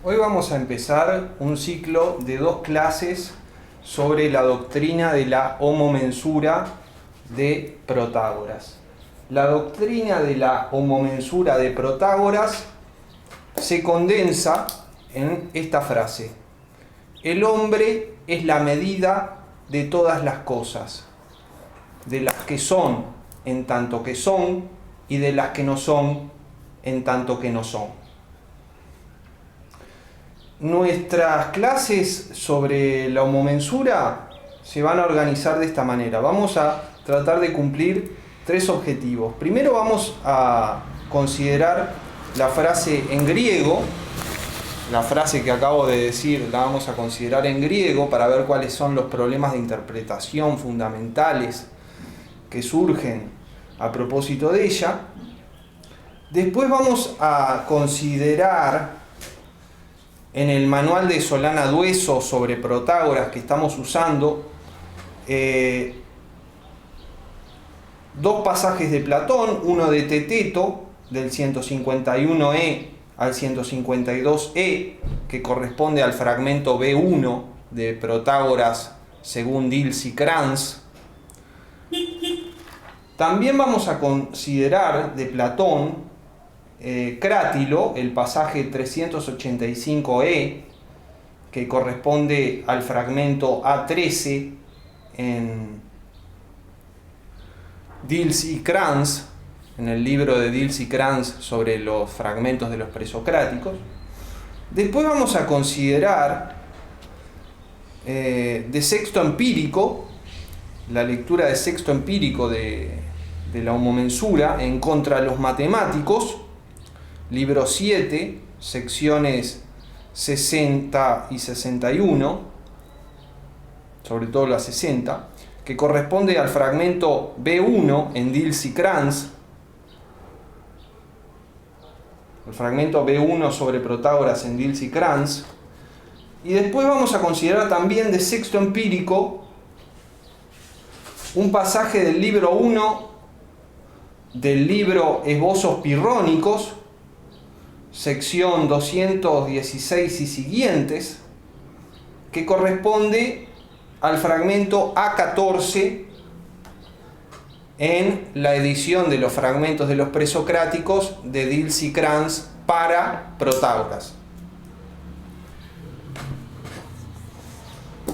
Hoy vamos a empezar un ciclo de 2 clases sobre la doctrina de la homomensura de Protágoras. La doctrina de la homomensura de Protágoras se condensa en esta frase: el hombre es la medida de todas las cosas, de las que son en tanto que son y de las que no son en tanto que no son. Nuestras clases sobre la homomensura se van a organizar de esta manera. Vamos a tratar de cumplir 3 objetivos. Primero vamos a considerar la frase en griego. La frase que acabo de decir la vamos a considerar en griego para ver cuáles son los problemas de interpretación fundamentales que surgen a propósito de ella. Después vamos a considerar en el manual de Solana Dueso sobre Protágoras que estamos usando 2 pasajes de Platón, uno de Teteto del 151e al 152e, que corresponde al fragmento B1 de Protágoras según Diels y Krantz. También vamos a considerar de Platón Crátilo, el pasaje 385e, que corresponde al fragmento A13 en Diels y Krantz, en el libro de Diels y Krantz sobre los fragmentos de los presocráticos. Después vamos a considerar de Sexto Empírico, la lectura de Sexto Empírico de la homomensura en contra de los matemáticos, libro 7, secciones 60 y 61, sobre todo la 60, que corresponde al fragmento B1 en Diels y Krantz, el fragmento B1 sobre Protágoras en Diels y Krantz. Y después vamos a considerar también de Sexto Empírico un pasaje del libro 1 del libro Esbozos Pirrónicos, sección 216 y siguientes, que corresponde al fragmento A14 en la edición de los fragmentos de los presocráticos de Diels y Krantz para Protágoras.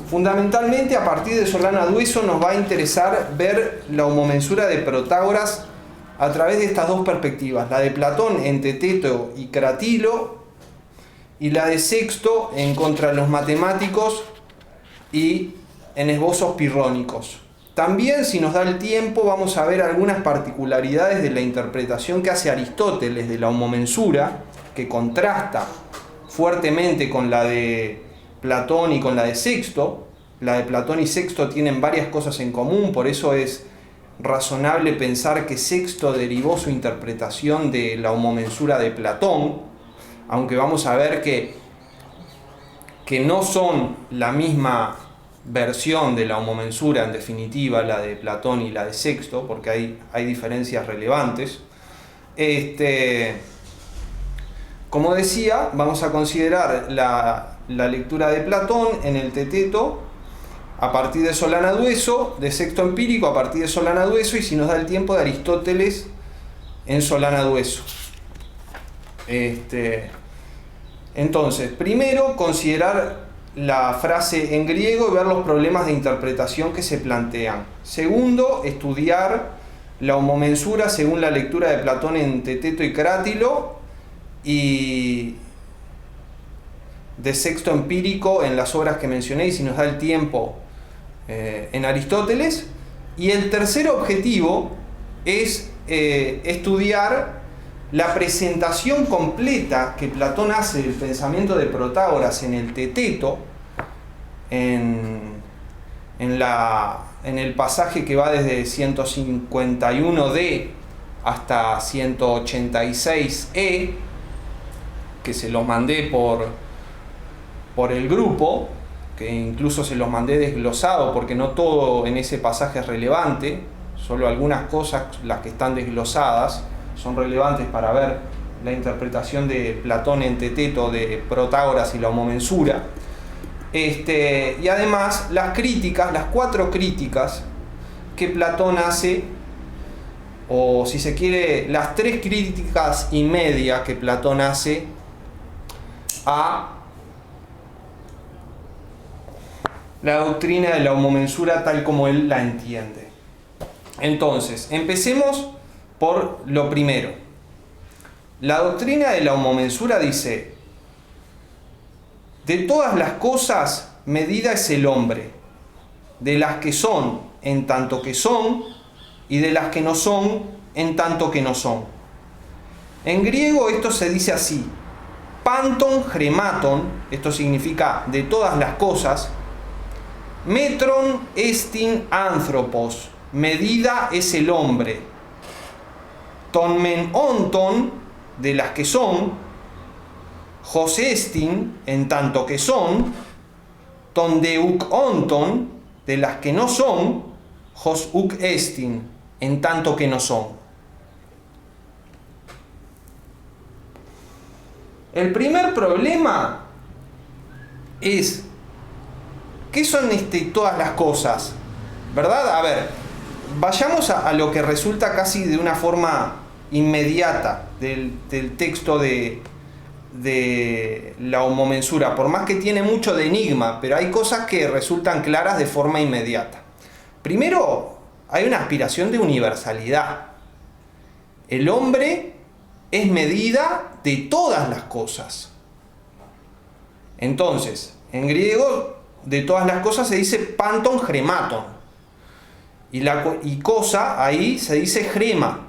Fundamentalmente, a partir de Solana Dueso nos va a interesar ver la homomensura de Protágoras a través de estas 2 perspectivas, la de Platón en Teteto y Cratilo, y la de Sexto en contra de los matemáticos y en Esbozos Pirrónicos. También, si nos da el tiempo, vamos a ver algunas particularidades de la interpretación que hace Aristóteles de la homomensura, que contrasta fuertemente con la de Platón y con la de Sexto. La de Platón y Sexto tienen varias cosas en común, por eso es razonable pensar que Sexto derivó su interpretación de la homomensura de Platón, aunque vamos a ver que no son la misma versión de la homomensura, en definitiva, la de Platón y la de Sexto, porque hay diferencias relevantes. Como decía, vamos a considerar la lectura de Platón en el Teteto a partir de Solana Dueso, de Sexto Empírico a partir de Solana Dueso, y si nos da el tiempo, de Aristóteles en Solana Dueso. Entonces, primero considerar la frase en griego y ver los problemas de interpretación que se plantean. Segundo, estudiar la homomensura según la lectura de Platón en Teteto y Crátilo, y de Sexto Empírico en las obras que mencioné, y si nos da el tiempo, en Aristóteles. Y el tercer objetivo es estudiar la presentación completa que Platón hace del pensamiento de Protágoras en el Teteto, en el pasaje que va desde 151d hasta 186e, que se los mandé por el grupo, que incluso se los mandé desglosado porque no todo en ese pasaje es relevante, solo algunas cosas, las que están desglosadas, son relevantes para ver la interpretación de Platón en Teteto de Protágoras y la homomensura. Y además las críticas, las 4 críticas que Platón hace, o si se quiere, las 3 críticas y media que Platón hace a la doctrina de la homomensura tal como él la entiende. Entonces, empecemos por lo primero. La doctrina de la homomensura dice: de todas las cosas, medida es el hombre, de las que son, en tanto que son, y de las que no son, en tanto que no son. En griego esto se dice así: panton chrematon, esto significa de todas las cosas, metron estin anthropos, medida es el hombre, ton men onton, de las que son, hos estin, en tanto que son, ton deuk onton, de las que no son, hos uk estin, en tanto que no son. El primer problema es: ¿qué son todas las cosas? ¿Verdad? A ver, vayamos a lo que resulta casi de una forma inmediata del texto de la homomensura, por más que tiene mucho de enigma, pero hay cosas que resultan claras de forma inmediata. Primero, hay una aspiración de universalidad. El hombre es medida de todas las cosas. Entonces, en griego, de todas las cosas se dice panton chrematon, y cosa ahí se dice chrema.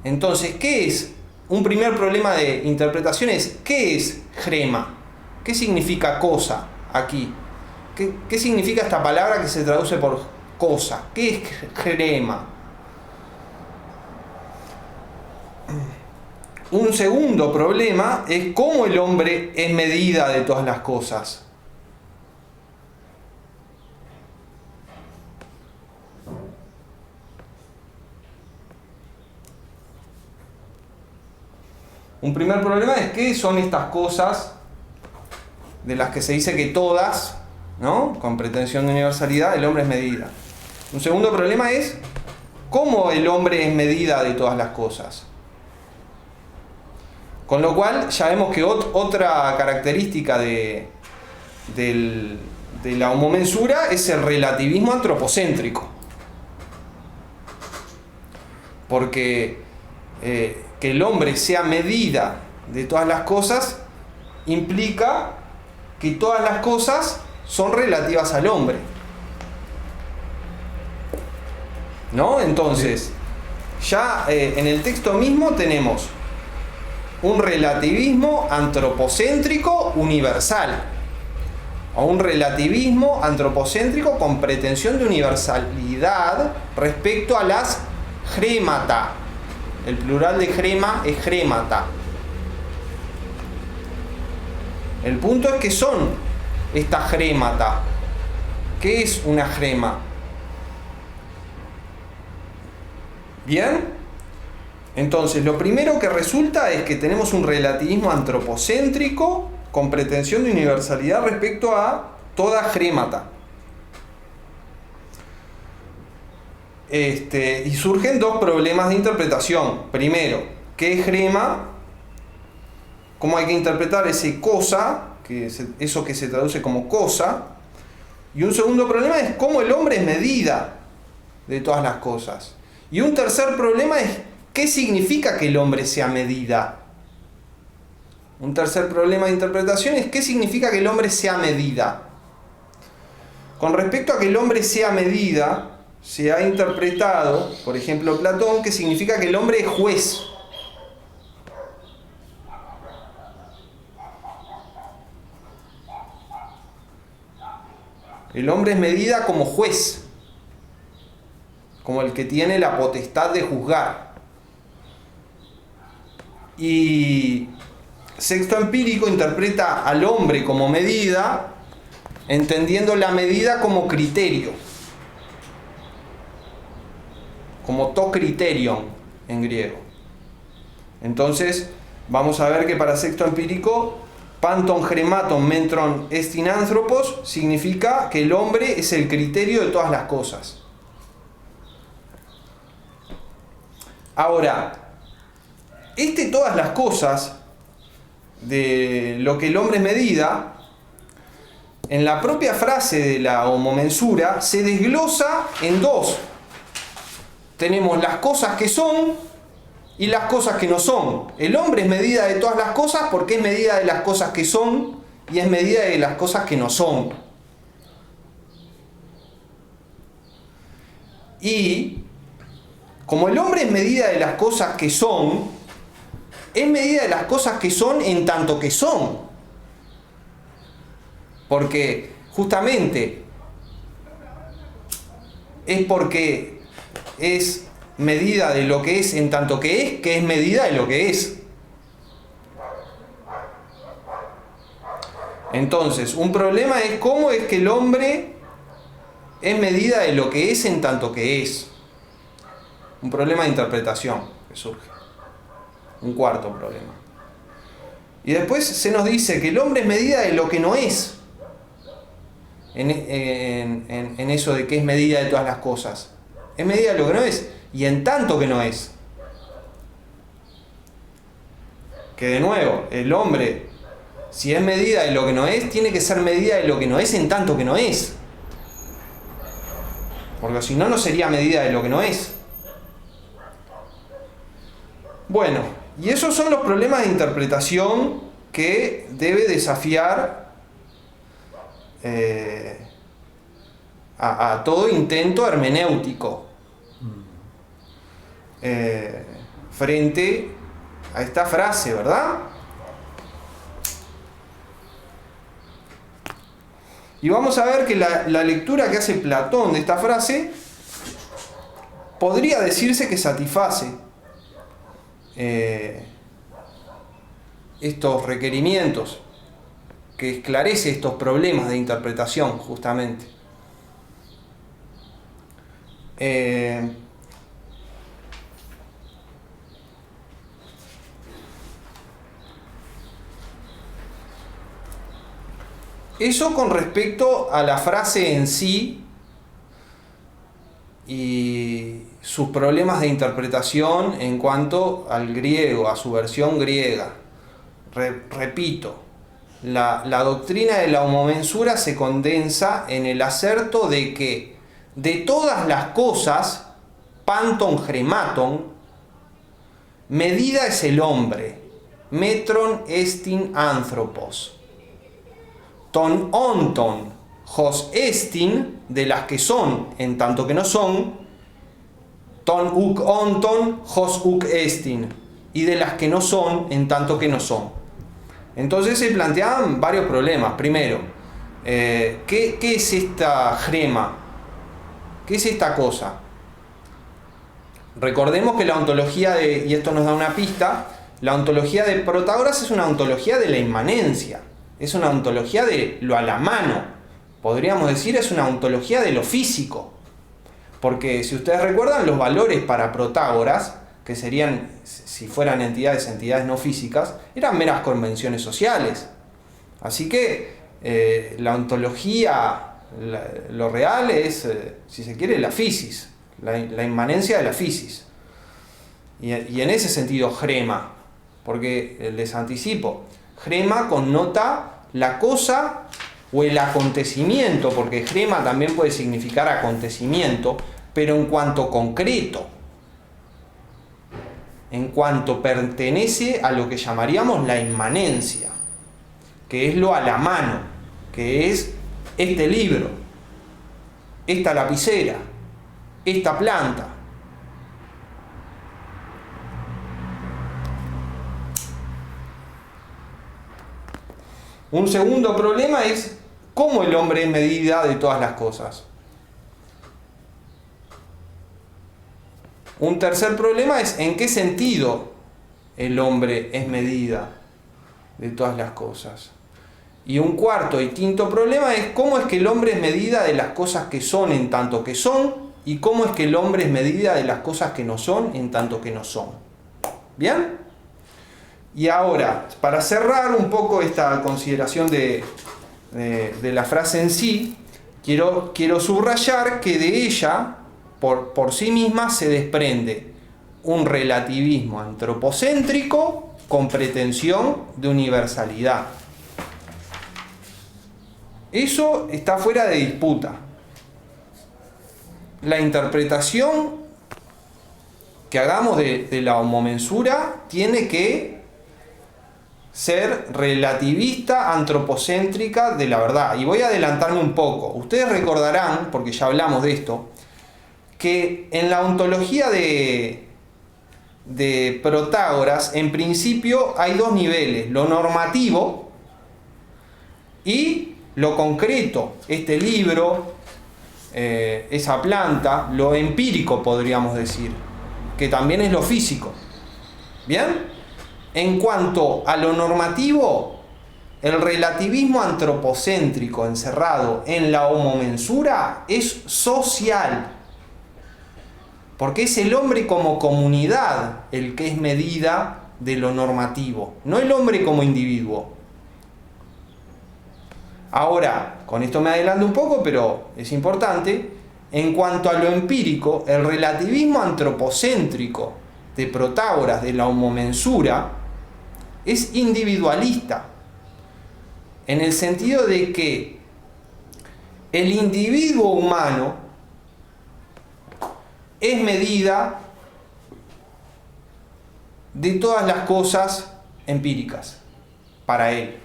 Entonces, ¿qué es? Un primer problema de interpretación es: ¿qué es chrema? ¿Qué significa cosa aquí? ¿Qué significa esta palabra que se traduce por cosa? ¿Qué es chrema? Un segundo problema es cómo el hombre es medida de todas las cosas. Un primer problema es qué son estas cosas de las que se dice que todas, ¿no?, con pretensión de universalidad, el hombre es medida. Un segundo problema es cómo el hombre es medida de todas las cosas. Con lo cual ya vemos que otra característica de la homomensura es el relativismo antropocéntrico. Porque que el hombre sea medida de todas las cosas implica que todas las cosas son relativas al hombre, ¿no? Entonces, ya en el texto mismo tenemos un relativismo antropocéntrico universal, o un relativismo antropocéntrico con pretensión de universalidad respecto a las chremata. El plural de chrema es chremata. El punto es que son estas chremata. ¿Qué es una chrema? ¿Bien? Entonces, lo primero que resulta es que tenemos un relativismo antropocéntrico con pretensión de universalidad respecto a toda chremata. Y surgen 2 problemas de interpretación. Primero, ¿qué es chrema? ¿Cómo hay que interpretar ese cosa? Eso que se traduce como cosa. Y un segundo problema es cómo el hombre es medida de todas las cosas. Y un tercer problema es ¿qué significa que el hombre sea medida? Un tercer problema de interpretación es ¿qué significa que el hombre sea medida? Con respecto a que el hombre sea medida, se ha interpretado, por ejemplo, Platón, que significa que el hombre es juez. El hombre es medida como juez, como el que tiene la potestad de juzgar. Y Sexto Empírico interpreta al hombre como medida, entendiendo la medida como criterio, como to criterion en griego. Entonces, vamos a ver que para sexto empírico, panton hrematon metron estin anthropos significa que el hombre es el criterio de todas las cosas. Ahora, todas las cosas de lo que el hombre es medida, en la propia frase de la homomensura se desglosa en dos. Tenemos las cosas que son y las cosas que no son. El hombre es medida de todas las cosas porque es medida de las cosas que son y es medida de las cosas que no son. Y como el hombre es medida de las cosas que son, es medida de las cosas que son en tanto que son. Porque justamente es porque es medida de lo que es en tanto que es medida de lo que es. Entonces, un problema es cómo es que el hombre es medida de lo que es en tanto que es. Un problema de interpretación que surge. Un cuarto problema. Y después se nos dice que el hombre es medida de lo que no es. En eso de que es medida de todas las cosas. Es medida de lo que no es. Y en tanto que no es. Que de nuevo, el hombre, si es medida de lo que no es, tiene que ser medida de lo que no es en tanto que no es. Porque si no, no sería medida de lo que no es. Bueno, y esos son los problemas de interpretación que debe desafiar a todo intento hermenéutico frente a esta frase, ¿verdad? Y vamos a ver que la lectura que hace Platón de esta frase podría decirse que satisface estos requerimientos, que esclarece estos problemas de interpretación, justamente. Eso con respecto a la frase en sí y sus problemas de interpretación en cuanto al griego, a su versión griega. Repito, la doctrina de la homomensura se condensa en el acerto de que de todas las cosas, panton hrematon, medida es el hombre, metron estin anthropos, ton onton, hos estin, de las que son en tanto que no son, ton uk onton, hos uk estin, y de las que no son en tanto que no son. Entonces se planteaban varios problemas. Primero, ¿qué es esta grema? ¿Qué es esta cosa? Recordemos que la ontología y esto nos da una pista, la ontología de Protágoras es una ontología de la inmanencia, es una ontología de lo a la mano, podríamos decir es una ontología de lo físico, porque si ustedes recuerdan los valores para Protágoras, que serían, si fueran entidades no físicas, eran meras convenciones sociales. Así que la ontología, lo real es, si se quiere, la physis, la inmanencia de la physis. Y en ese sentido, grema, porque les anticipo, grema connota la cosa o el acontecimiento, porque grema también puede significar acontecimiento, pero en cuanto concreto, en cuanto pertenece a lo que llamaríamos la inmanencia, que es lo a la mano, que es este libro, esta lapicera, esta planta. Un segundo problema es cómo el hombre es medida de todas las cosas. Un tercer problema es en qué sentido el hombre es medida de todas las cosas. Y un cuarto y quinto problema es cómo es que el hombre es medida de las cosas que son en tanto que son y cómo es que el hombre es medida de las cosas que no son en tanto que no son. ¿Bien? Y ahora, para cerrar un poco esta consideración de la frase en sí, quiero subrayar que de ella, por sí misma, se desprende un relativismo antropocéntrico con pretensión de universalidad. Eso está fuera de disputa. La interpretación que hagamos de la homomensura tiene que ser relativista, antropocéntrica de la verdad. Y voy a adelantarme un poco. Ustedes recordarán, porque ya hablamos de esto, que en la ontología de Protágoras, en principio hay dos niveles: lo normativo y lo concreto, este libro, esa planta, lo empírico podríamos decir, que también es lo físico. ¿Bien? En cuanto a lo normativo, el relativismo antropocéntrico encerrado en la homomensura es social, porque es el hombre como comunidad el que es medida de lo normativo, no el hombre como individuo. Ahora, con esto me adelanto un poco, pero es importante. En cuanto a lo empírico, el relativismo antropocéntrico de Protágoras, de la homomensura, es individualista, en el sentido de que el individuo humano es medida de todas las cosas empíricas para él.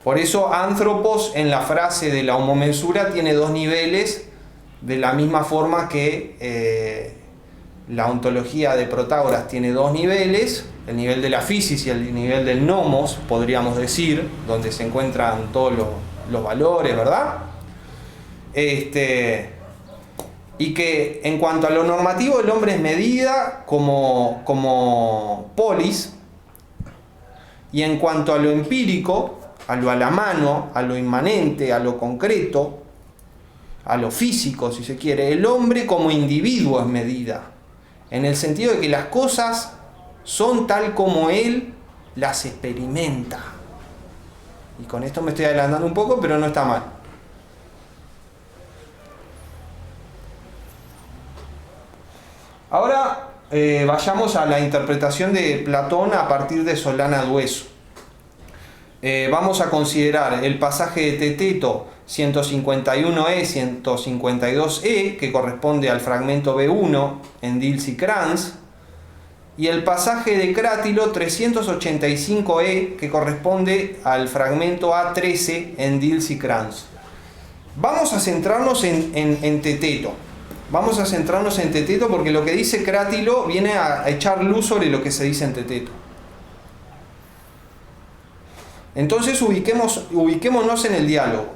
Por eso anthropos en la frase de la homomensura tiene dos niveles, de la misma forma que la ontología de Protágoras tiene dos niveles: el nivel de la physis y el nivel del nomos, podríamos decir, donde se encuentran todos los valores, ¿verdad? Y que en cuanto a lo normativo, el hombre es medida como polis, y en cuanto a lo empírico, a la mano, a lo inmanente, a lo concreto, a lo físico, si se quiere, el hombre como individuo es medida, en el sentido de que las cosas son tal como él las experimenta. Y con esto me estoy adelantando un poco, pero no está mal. Ahora vayamos a la interpretación de Platón a partir de Solana Dueso. Vamos a considerar el pasaje de Teteto 151e, 152e, que corresponde al fragmento B1 en Diels y Crans, y el pasaje de Crátilo 385e, que corresponde al fragmento A13 en Diels y Crans. Vamos a centrarnos en Teteto. Vamos a centrarnos en Teteto porque lo que dice Crátilo viene a echar luz sobre lo que se dice en Teteto. Entonces ubiquémonos en el diálogo.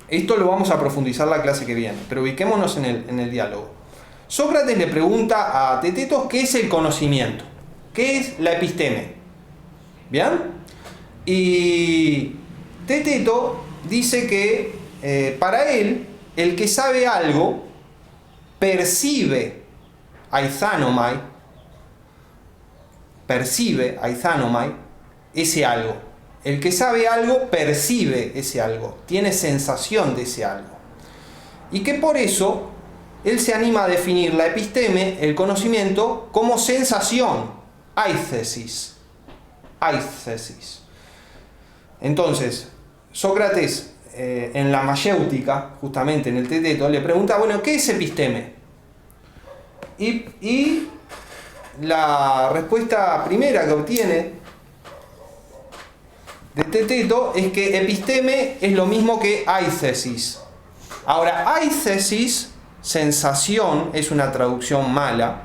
Esto lo vamos a profundizar la clase que viene, pero ubiquémonos en el diálogo. Sócrates le pregunta a Teteto qué es el conocimiento, qué es la episteme. ¿Bien? Y Teteto dice que para él, el que sabe algo percibe aithanomai, ese algo. El que sabe algo percibe ese algo, tiene sensación de ese algo. Y que por eso él se anima a definir la episteme, el conocimiento, como sensación, aithesis. Entonces, Sócrates, en la mayéutica, justamente en el Teteto, le pregunta, bueno, ¿qué es episteme? Y la respuesta primera que obtiene de Teteto es que episteme es lo mismo que aithesis. Ahora, aithesis, sensación, es una traducción mala.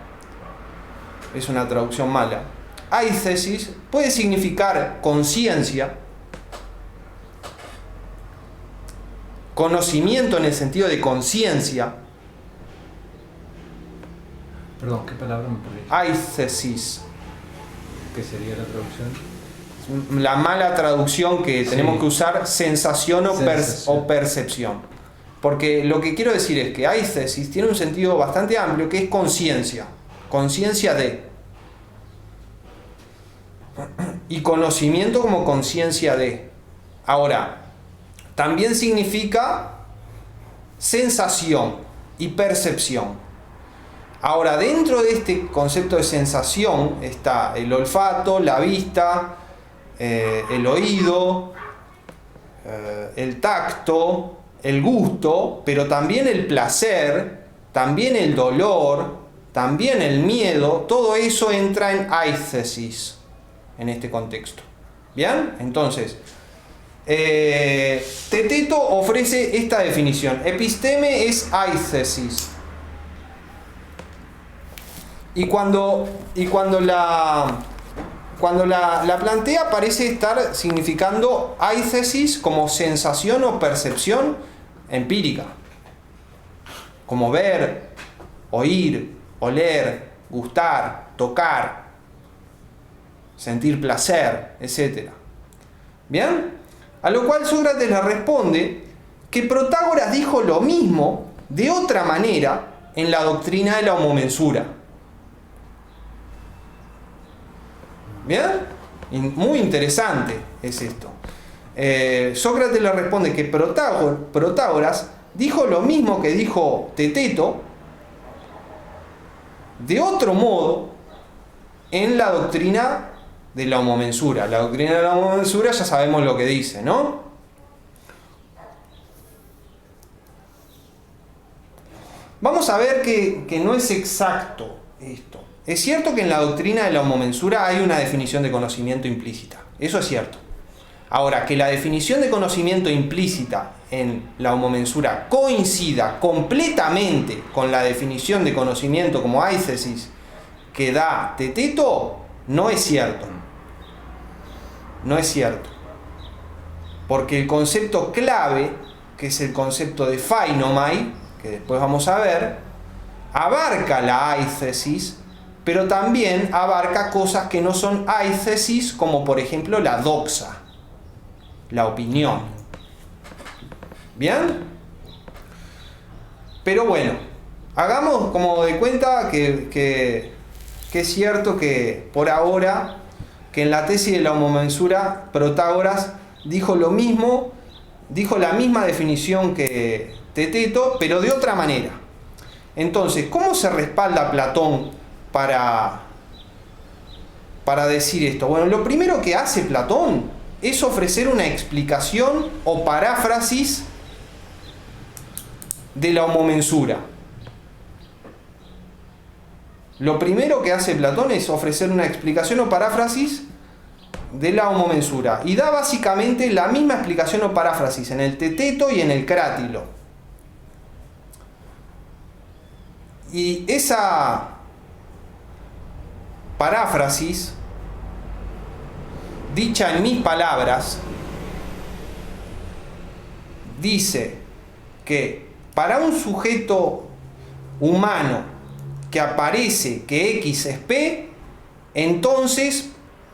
Aithesis puede significar conciencia, conocimiento en el sentido de conciencia. Perdón, ¿qué palabra me perdí? Aithesis. ¿Qué sería la traducción? La mala traducción que tenemos Sí. que usar, sensación o percepción. Porque lo que quiero decir es que aithesis tiene un sentido bastante amplio, que es conciencia. Conciencia de. Y conocimiento como conciencia de. Ahora, también significa sensación y percepción. Ahora, dentro de este concepto de sensación está el olfato, la vista, el oído, el tacto, el gusto, pero también el placer, también el dolor, también el miedo. Todo eso entra en aithesis en este contexto. ¿Bien? Entonces, Teteto ofrece esta definición. Episteme es aithesis. Y cuando la plantea, parece estar significando aithesis como sensación o percepción empírica. Como ver, oír, oler, gustar, tocar, sentir placer, etc. ¿Bien? A lo cual Sócrates le responde que Protágoras dijo lo mismo de otra manera en la doctrina de la homomensura. ¿Bien? Muy interesante es esto. Sócrates le responde que Protágoras dijo lo mismo que dijo Teteto de otro modo en la doctrina de la homomensura. La doctrina de la homomensura ya sabemos lo que dice, ¿no? Vamos a ver que no es exacto esto. Es cierto que en la doctrina de la homomensura hay una definición de conocimiento implícita. Eso es cierto. Ahora, que la definición de conocimiento implícita en la homomensura coincida completamente con la definición de conocimiento como aithesis que da Teteto, no es cierto. No es cierto. Porque el concepto clave, que es el concepto de phainomai, que después vamos a ver, abarca la aithesis, pero también abarca cosas que no son aithesis, como por ejemplo la doxa, la opinión. ¿Bien? Pero bueno, hagamos como de cuenta que es cierto que por ahora, que en la tesis de la homomensura Protágoras dijo lo mismo, dijo la misma definición que Teteto, pero de otra manera. Entonces, ¿cómo se respalda Platón para decir esto? Bueno, lo primero que hace Platón es ofrecer una explicación o paráfrasis de la homomensura. Lo primero que hace Platón es ofrecer una explicación o paráfrasis de la homomensura. Y da básicamente la misma explicación o paráfrasis en el Teteto y en el Crátilo. Y esa paráfrasis, dicha en mis palabras, dice que para un sujeto humano que aparece que X es P, entonces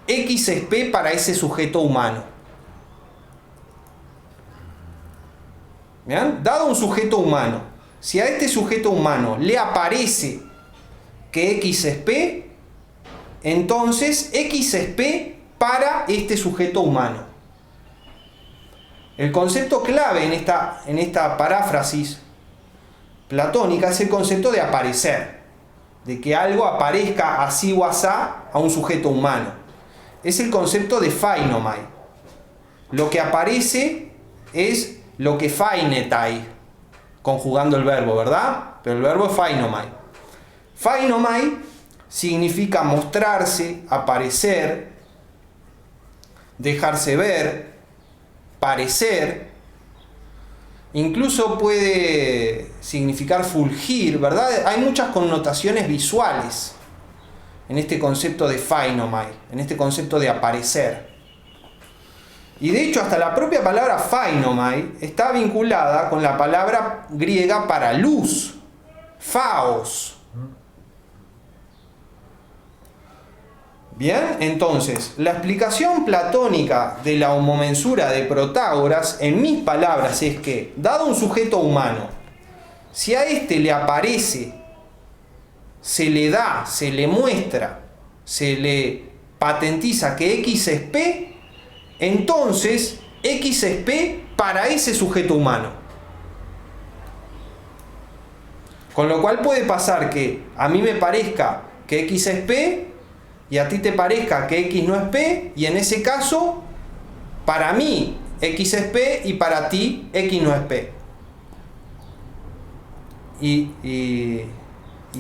X es P para ese sujeto humano. ¿Bien? Dado un sujeto humano, si a este sujeto humano le aparece que X es P, entonces X es P para este sujeto humano. El concepto clave en esta paráfrasis platónica es el concepto de aparecer, de que algo aparezca así o asá a un sujeto humano. Es el concepto de phainomai. Lo que aparece es lo que phainetai, conjugando el verbo, ¿verdad? Pero el verbo es phainomai. Phainomai significa mostrarse, aparecer, dejarse ver, parecer. Incluso puede significar fulgir, ¿verdad? Hay muchas connotaciones visuales en este concepto de phainomai, en este concepto de aparecer. Y de hecho, hasta la propia palabra phainomai está vinculada con la palabra griega para luz, phaos. Bien, entonces, la explicación platónica de la homomensura de Protágoras, en mis palabras, es que, dado un sujeto humano, si a éste le aparece, se le da, se le muestra, se le patentiza que X es P, entonces X es P para ese sujeto humano. Con lo cual puede pasar que a mí me parezca que X es P y a ti te parezca que X no es P, y en ese caso, para mí X es P y para ti X no es P. Y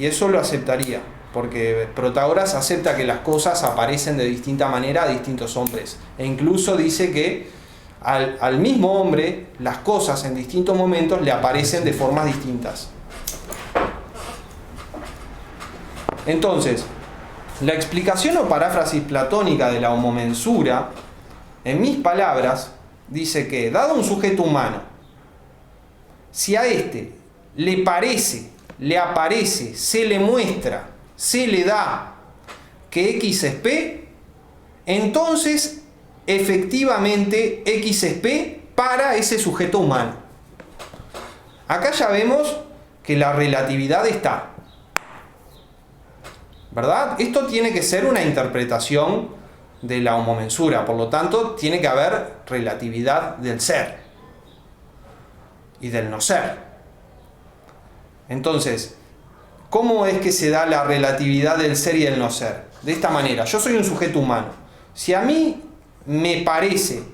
eso lo aceptaría, porque Protágoras acepta que las cosas aparecen de distinta manera a distintos hombres. E incluso dice que al mismo hombre las cosas en distintos momentos le aparecen de formas distintas. Entonces, la explicación o paráfrasis platónica de la homomensura, en mis palabras, dice que, dado un sujeto humano, si a éste le parece, le aparece, se le muestra, se le da que X es P, entonces efectivamente X es P para ese sujeto humano. Acá ya vemos que la relatividad está, ¿verdad? Esto tiene que ser una interpretación de la homomensura, por lo tanto tiene que haber relatividad del ser y del no ser. Entonces, ¿cómo es que se da la relatividad del ser y del no ser? De esta manera, yo soy un sujeto humano. Si a mí me parece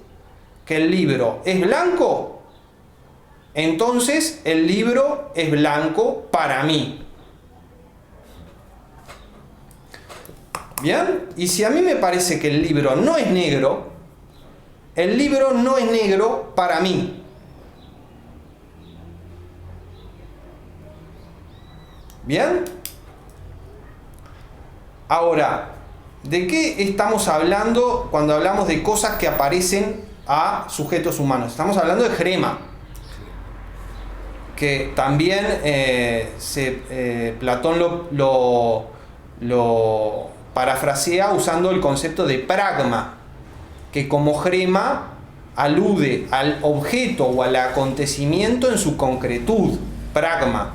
que el libro es blanco, entonces el libro es blanco para mí. ¿Bien? Y si a mí me parece que el libro no es negro, el libro no es negro para mí. ¿Bien? Ahora, ¿de qué estamos hablando cuando hablamos de cosas que aparecen a sujetos humanos? Estamos hablando de grema, que también Platón lo parafrasea usando el concepto de pragma, que como grema alude al objeto o al acontecimiento en su concretud, pragma.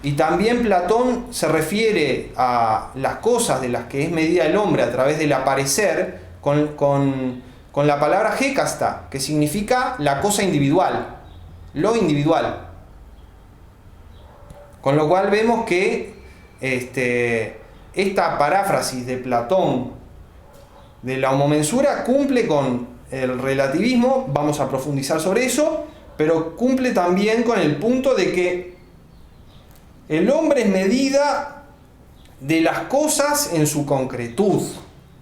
Y también Platón se refiere a las cosas de las que es medida el hombre a través del aparecer con la palabra hécasta, que significa la cosa individual, lo individual. Con lo cual vemos que esta paráfrasis de Platón de la homomensura cumple con el relativismo, vamos a profundizar sobre eso, pero cumple también con el punto de que el hombre es medida de las cosas en su concretud,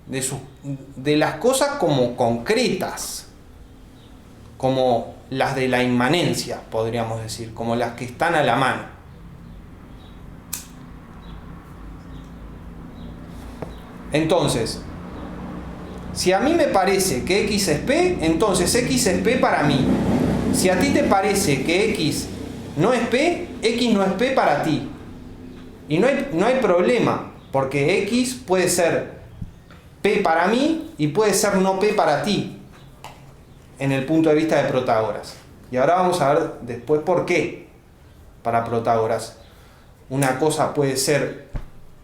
de las cosas como concretas, como las de la inmanencia, podríamos decir, como las que están a la mano. Entonces, si a mí me parece que X es P, entonces X es P para mí. Si a ti te parece que X no es P, X no es P para ti. Y no hay problema, porque X puede ser P para mí y puede ser no P para ti, en el punto de vista de Protágoras. Y ahora vamos a ver después por qué, para Protágoras, una cosa puede ser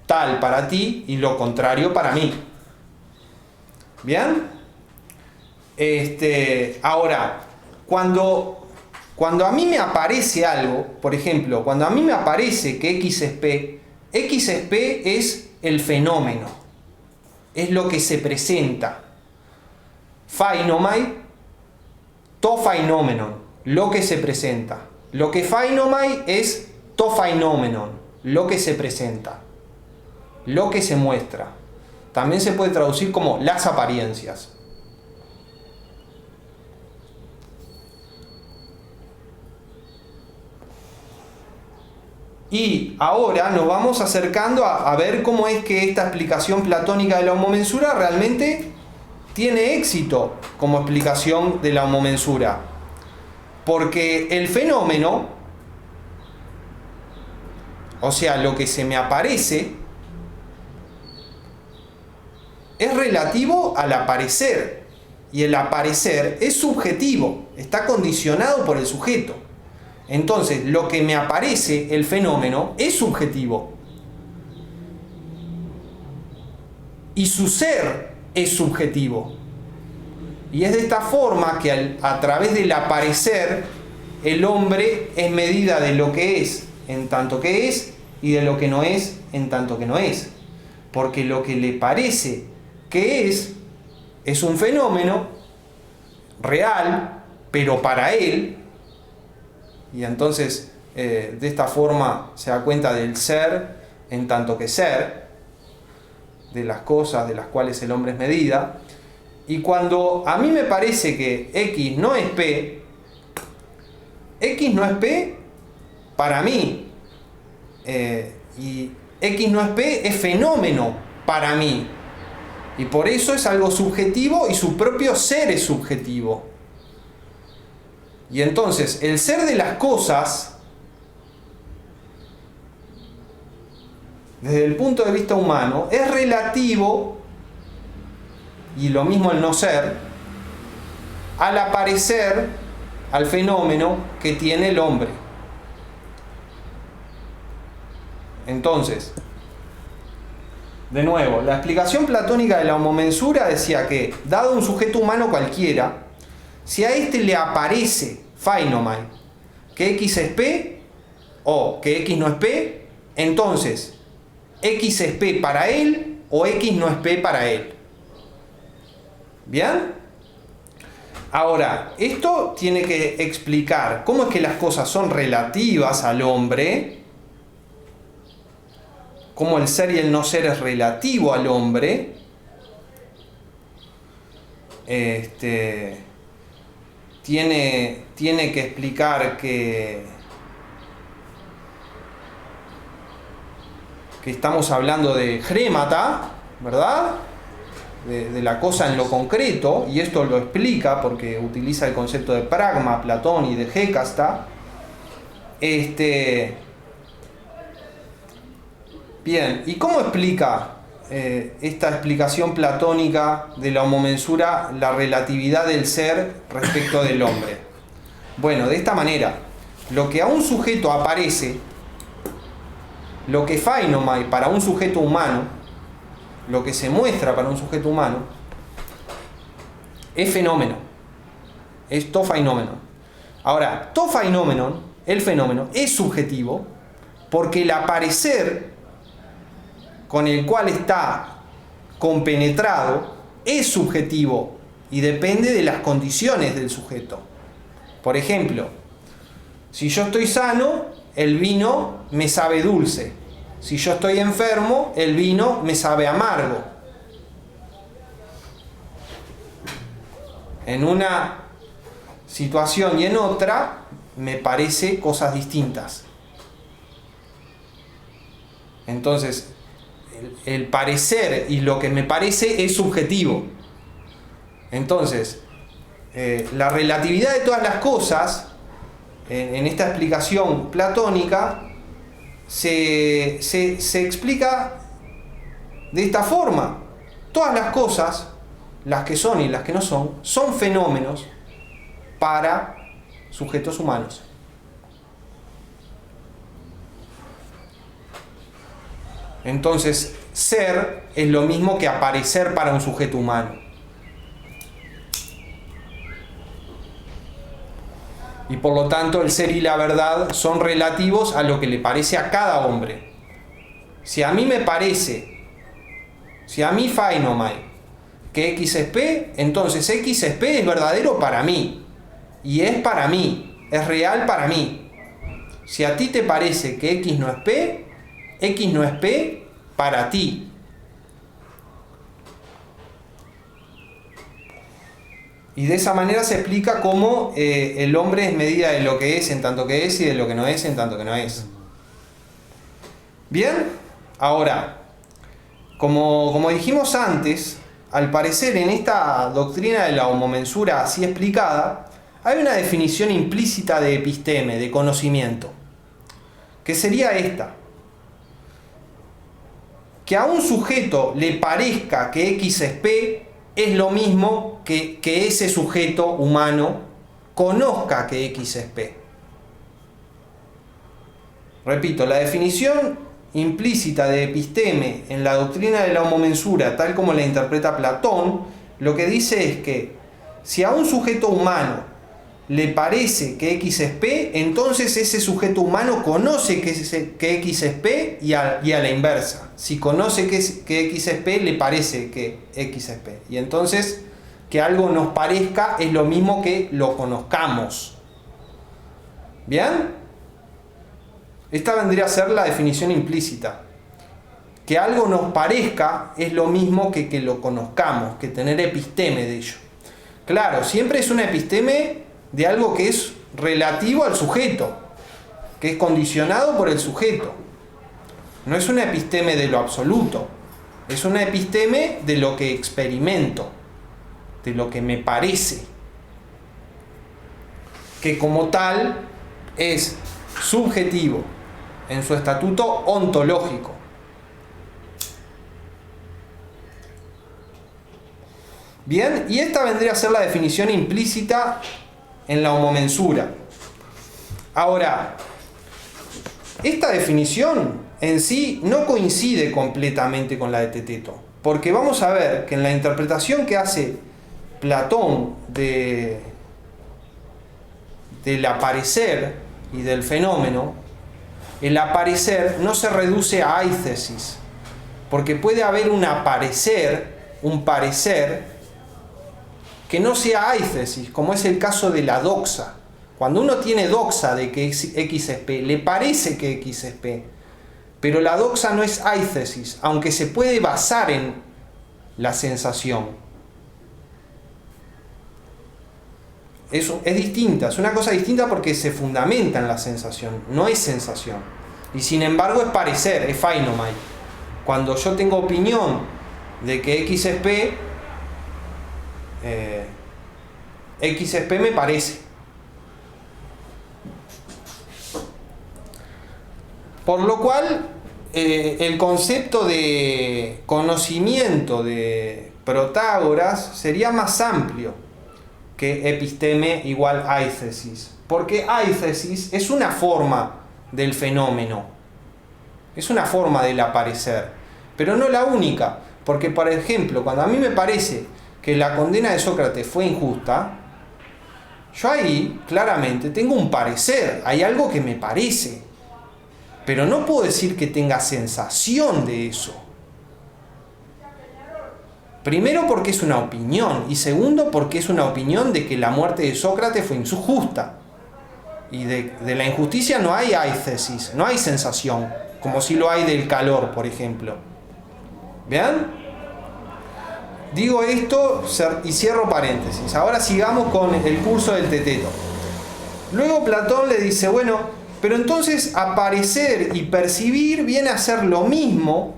tal para ti y lo contrario para mí. ¿Bien? Ahora, cuando a mí me aparece algo, por ejemplo, cuando a mí me aparece que X es P es el fenómeno, es lo que se presenta. Phainomai, to phaiноmenon, lo que se presenta. Lo que phainomai es to phaiноmenon, lo que se presenta, lo que se muestra. También se puede traducir como las apariencias. Y ahora nos vamos acercando a ver cómo es que esta explicación platónica de la homomensura realmente tiene éxito como explicación de la homomensura. Porque el fenómeno, o sea, lo que se me aparece, es relativo al aparecer. Y el aparecer es subjetivo, está condicionado por el sujeto. Entonces, lo que me aparece, el fenómeno, es subjetivo. Y su ser es subjetivo. Y es de esta forma que a través del aparecer, el hombre es medida de lo que es en tanto que es y de lo que no es en tanto que no es. Porque lo que le parece que es un fenómeno real, pero para él, y entonces de esta forma se da cuenta del ser en tanto que ser, de las cosas de las cuales el hombre es medida. Y cuando a mí me parece que X no es P, X no es P para mí, y X no es P es fenómeno para mí. Y por eso es algo subjetivo y su propio ser es subjetivo. Y entonces el ser de las cosas, desde el punto de vista humano, es relativo, y lo mismo el no ser, al aparecer, al fenómeno que tiene el hombre. Entonces, de nuevo, la explicación platónica de la homomensura decía que, dado un sujeto humano cualquiera, si a este le aparece phainomai, que X es P, o que X no es P, entonces X es P para él, o X no es P para él. ¿Bien? Ahora, esto tiene que explicar cómo es que las cosas son relativas al hombre, cómo el ser y el no ser es relativo al hombre. Tiene que explicar que estamos hablando de grémata, ¿verdad? De la cosa en lo concreto, y esto lo explica porque utiliza el concepto de pragma, Platón, y de hécasta. Bien, ¿y cómo explica esta explicación platónica de la homomensura la relatividad del ser respecto del hombre? Bueno, de esta manera, lo que a un sujeto aparece, lo que phainomai para un sujeto humano, lo que se muestra para un sujeto humano, es fenómeno, es to phainomeno. Ahora, to phainomeno, el fenómeno, es subjetivo porque el aparecer con el cual está compenetrado es subjetivo y depende de las condiciones del sujeto. Por ejemplo, si yo estoy sano, el vino me sabe dulce. Si yo estoy enfermo, el vino me sabe amargo. En una situación y en otra me parece cosas distintas. Entonces, el parecer y lo que me parece es subjetivo. Entonces, la relatividad de todas las cosas, en esta explicación platónica, se explica de esta forma. Todas las cosas, las que son y las que no son fenómenos para sujetos humanos. Entonces, ser es lo mismo que aparecer para un sujeto humano. Y por lo tanto, el ser y la verdad son relativos a lo que le parece a cada hombre. Si a mí me parece, si a mí phainomai, que X es P, entonces X es P es verdadero para mí. Y es para mí, es real para mí. Si a ti te parece que X no es P, X no es P para ti. Y de esa manera se explica cómo el hombre es medida de lo que es en tanto que es y de lo que no es en tanto que no es. Bien, ahora, como dijimos antes, al parecer en esta doctrina de la homomensura así explicada, hay una definición implícita de episteme, de conocimiento, que sería esta: que a un sujeto le parezca que X es P es lo mismo que ese sujeto humano conozca que X es P. Repito, la definición implícita de episteme en la doctrina de la homomensura, tal como la interpreta Platón, lo que dice es que si a un sujeto humano le parece que X es P, entonces ese sujeto humano conoce que X es P y a la inversa. Si conoce que X es P, le parece que X es P. Y entonces que algo nos parezca es lo mismo que lo conozcamos. ¿Bien? Esta vendría a ser la definición implícita. Que algo nos parezca es lo mismo que lo conozcamos, que tener episteme de ello. Claro, siempre es una episteme de algo que es relativo al sujeto, que es condicionado por el sujeto. No es una episteme de lo absoluto, es una episteme de lo que experimento, de lo que me parece, que como tal es subjetivo en su estatuto ontológico. Bien, y esta vendría a ser la definición implícita en la homomensura. Ahora, esta definición en sí no coincide completamente con la de Teteto, porque vamos a ver que en la interpretación que hace Platón del aparecer y del fenómeno, el aparecer no se reduce a aithesis, porque puede haber un parecer que no sea aithesis, como es el caso de la doxa. Cuando uno tiene doxa de que X es P, le parece que X es P, pero la doxa no es aithesis, aunque se puede basar en la sensación. Es distinta, es una cosa distinta porque se fundamenta en la sensación, no es sensación. Y sin embargo es parecer, es phainomai. Cuando yo tengo opinión de que X es P, X es P me parece. Por lo cual, el concepto de conocimiento de Protágoras sería más amplio que episteme igual aithesis. Porque aithesis es una forma del fenómeno, es una forma del aparecer, pero no la única. Porque, por ejemplo, cuando a mí me parece que la condena de Sócrates fue injusta, yo ahí claramente tengo un parecer, hay algo que me parece, pero no puedo decir que tenga sensación de eso. Primero porque es una opinión, y segundo porque es una opinión de que la muerte de Sócrates fue injusta. Y de la injusticia no hay aithesis, no hay sensación, como si lo hay del calor, por ejemplo. ¿Vean? Digo esto y cierro paréntesis. Ahora sigamos con el curso del Teteto. Luego Platón le dice, bueno, pero entonces aparecer y percibir viene a ser lo mismo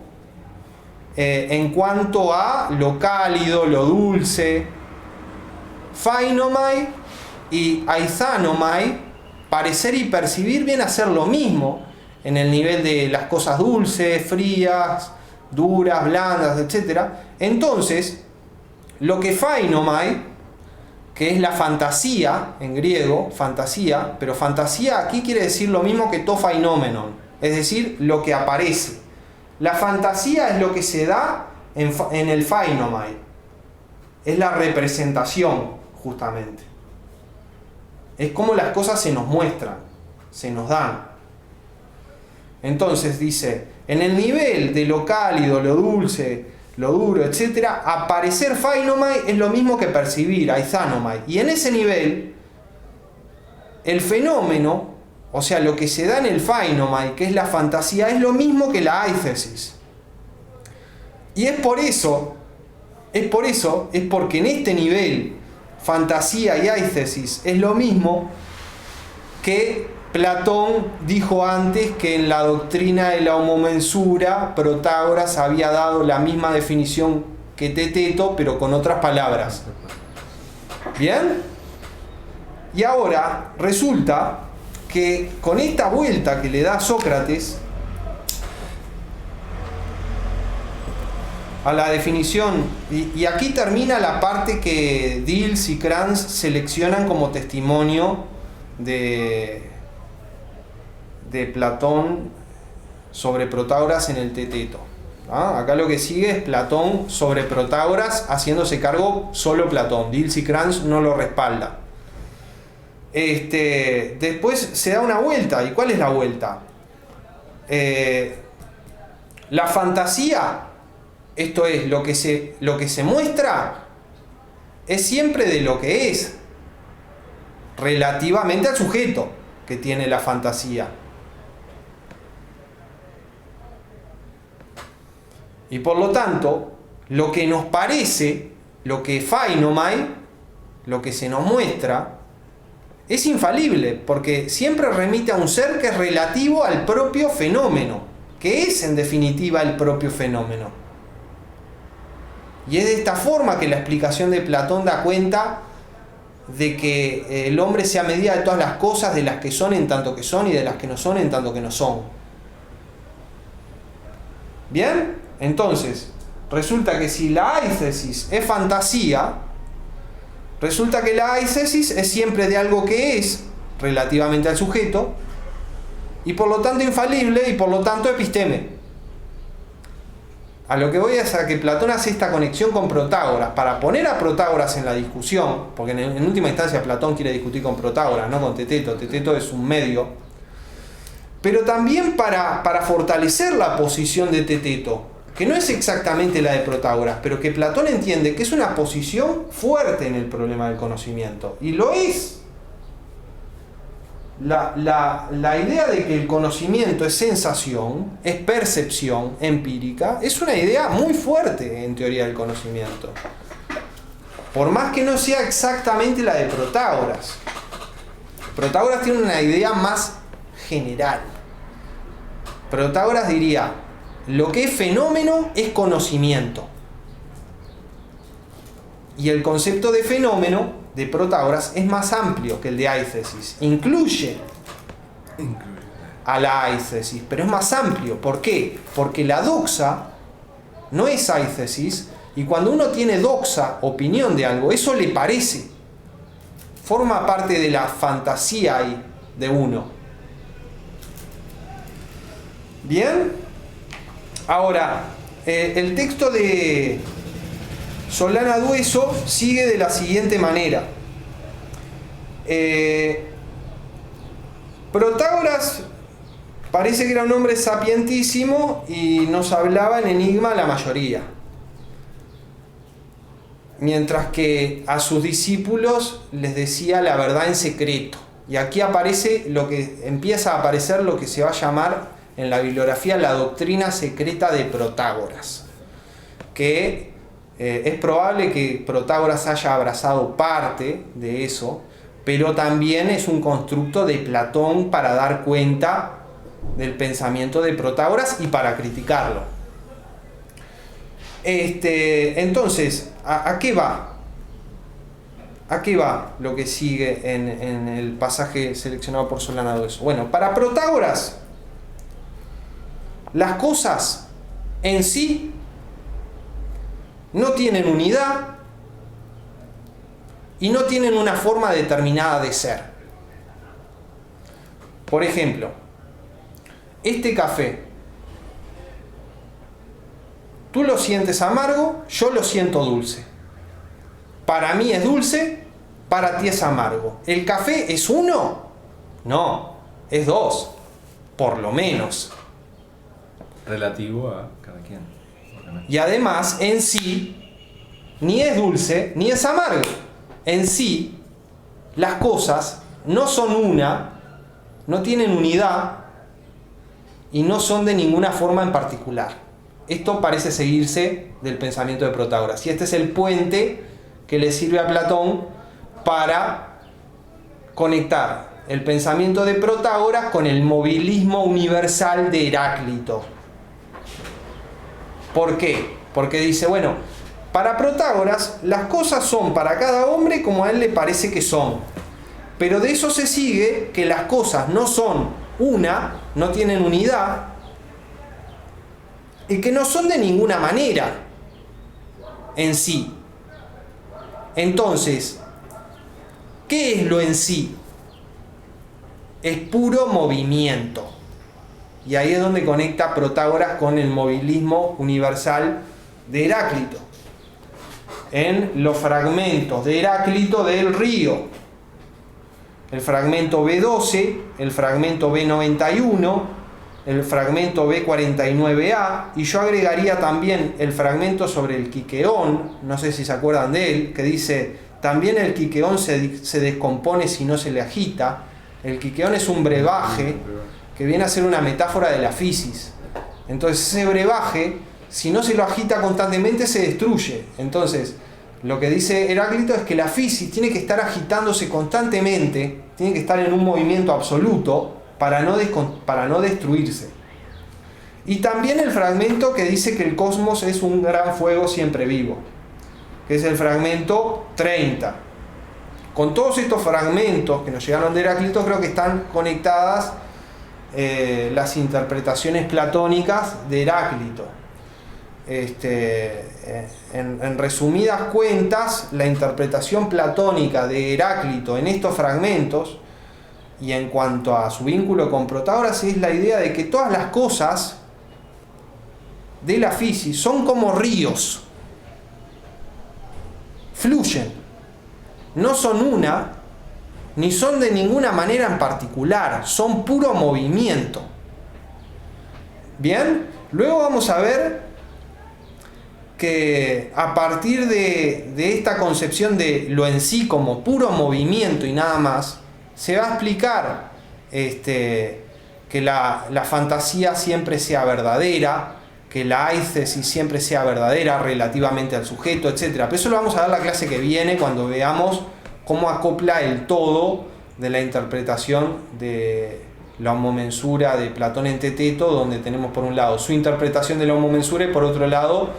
en cuanto a lo cálido, lo dulce. Phainomai y aithanomai, parecer y percibir viene a ser lo mismo en el nivel de las cosas dulces, frías, duras, blandas, etc. Entonces, lo que phainomai, que es la fantasía, en griego, fantasía, pero fantasía aquí quiere decir lo mismo que to phainommenon, es decir, lo que aparece. La fantasía es lo que se da en el phainomai, es la representación, justamente. Es como las cosas se nos muestran, se nos dan. Entonces dice, en el nivel de lo cálido, lo dulce, lo duro, etc., aparecer phainomai es lo mismo que percibir, aithanomai. Y en ese nivel, el fenómeno, o sea, lo que se da en el phainomai, que es la fantasía, es lo mismo que la aithesis. Y es porque en este nivel, fantasía y aithesis es lo mismo que Platón dijo antes que en la doctrina de la homomensura Protágoras había dado la misma definición que Teteto, pero con otras palabras. ¿Bien? Y ahora resulta que con esta vuelta que le da Sócrates, a la definición, y aquí termina la parte que Diels y Kranz seleccionan como testimonio de Platón sobre Protágoras en el Teteto. Acá lo que sigue es Platón sobre Protágoras, haciéndose cargo solo Platón. Diels y Kranz no lo respalda. Después se da una vuelta. ¿Y cuál es la vuelta? La fantasía, esto es, lo que se muestra, es siempre de lo que es, relativamente al sujeto que tiene la fantasía. Y por lo tanto, lo que nos parece, lo que phainomai, lo que se nos muestra, es infalible, porque siempre remite a un ser que es relativo al propio fenómeno, que es en definitiva el propio fenómeno. Y es de esta forma que la explicación de Platón da cuenta de que el hombre sea medida de todas las cosas, de las que son en tanto que son y de las que no son en tanto que no son. ¿Bien? Entonces, resulta que si la aithesis es fantasía, resulta que la aithesis es siempre de algo que es relativamente al sujeto y por lo tanto infalible y por lo tanto episteme. A lo que voy es a que Platón hace esta conexión con Protágoras para poner a Protágoras en la discusión, porque en última instancia Platón quiere discutir con Protágoras, no con Teteto. Teteto es un medio, pero también para fortalecer la posición de Teteto, que no es exactamente la de Protágoras, pero que Platón entiende que es una posición fuerte en el problema del conocimiento. Y lo es. La idea de que el conocimiento es sensación, es percepción empírica, es una idea muy fuerte en teoría del conocimiento. Por más que no sea exactamente la de Protágoras. Protágoras tiene una idea más general. Protágoras diría: lo que es fenómeno es conocimiento. Y el concepto de fenómeno de Protágoras es más amplio que el de aithesis. Incluye a la aithesis, pero es más amplio. ¿Por qué? Porque la doxa no es aithesis, y cuando uno tiene doxa, opinión de algo, eso le parece. Forma parte de la fantasía de uno. ¿Bien? Ahora, el texto de Solana Dueso sigue de la siguiente manera. Protágoras parece que era un hombre sapientísimo y nos hablaba en enigma a la mayoría. Mientras que a sus discípulos les decía la verdad en secreto. Y aquí empieza a aparecer lo que se va a llamar en la bibliografía la doctrina secreta de Protágoras, que es probable que Protágoras haya abrazado parte de eso, pero también es un constructo de Platón para dar cuenta del pensamiento de Protágoras y para criticarlo. Entonces, ¿a qué va? ¿A qué va lo que sigue en el pasaje seleccionado por Solana Dueso? Bueno, para Protágoras, las cosas en sí no tienen unidad y no tienen una forma determinada de ser. Por ejemplo, este café, tú lo sientes amargo, yo lo siento dulce. Para mí es dulce, para ti es amargo. ¿El café es uno? No, es dos, por lo menos. Relativo a cada quien. Y además, en sí, ni es dulce ni es amargo. En sí, las cosas no son una, no tienen unidad y no son de ninguna forma en particular. Esto parece seguirse del pensamiento de Protágoras. Y este es el puente que le sirve a Platón para conectar el pensamiento de Protágoras con el movilismo universal de Heráclito. ¿Por qué? Porque dice, bueno, para Protágoras las cosas son para cada hombre como a él le parece que son. Pero de eso se sigue que las cosas no son una, no tienen unidad, y que no son de ninguna manera. en sí. Entonces, ¿qué es lo en sí? Es puro movimiento. Y ahí es donde conecta Protágoras con el movilismo universal de Heráclito. En los fragmentos de Heráclito del río. El fragmento B12, el fragmento B91, el fragmento B49A, y yo agregaría también el fragmento sobre el quiqueón, no sé si se acuerdan de él, que dice, también el quiqueón se descompone si no se le agita. El quiqueón es un brebaje que viene a ser una metáfora de la fisis. Entonces ese brebaje, si no se lo agita constantemente, se destruye. Entonces, lo que dice Heráclito es que la fisis tiene que estar agitándose constantemente, tiene que estar en un movimiento absoluto para no destruirse. Y también el fragmento que dice que el cosmos es un gran fuego siempre vivo, que es el fragmento 30. Con todos estos fragmentos que nos llegaron de Heráclito, creo que están conectadas las interpretaciones platónicas de Heráclito. En resumidas cuentas, la interpretación platónica de Heráclito en estos fragmentos, y en cuanto a su vínculo con Protágoras, es la idea de que todas las cosas de la fisis son como ríos, fluyen, no son una, ni son de ninguna manera en particular, son puro movimiento. Bien, luego vamos a ver que a partir de esta concepción de lo en sí como puro movimiento y nada más, se va a explicar que la fantasía siempre sea verdadera, que la aistesis siempre sea verdadera relativamente al sujeto, etc. Pero eso lo vamos a ver la clase que viene, cuando veamos cómo acopla el todo de la interpretación de la homomensura de Platón en Teteto, donde tenemos por un lado su interpretación de la homomensura y por otro lado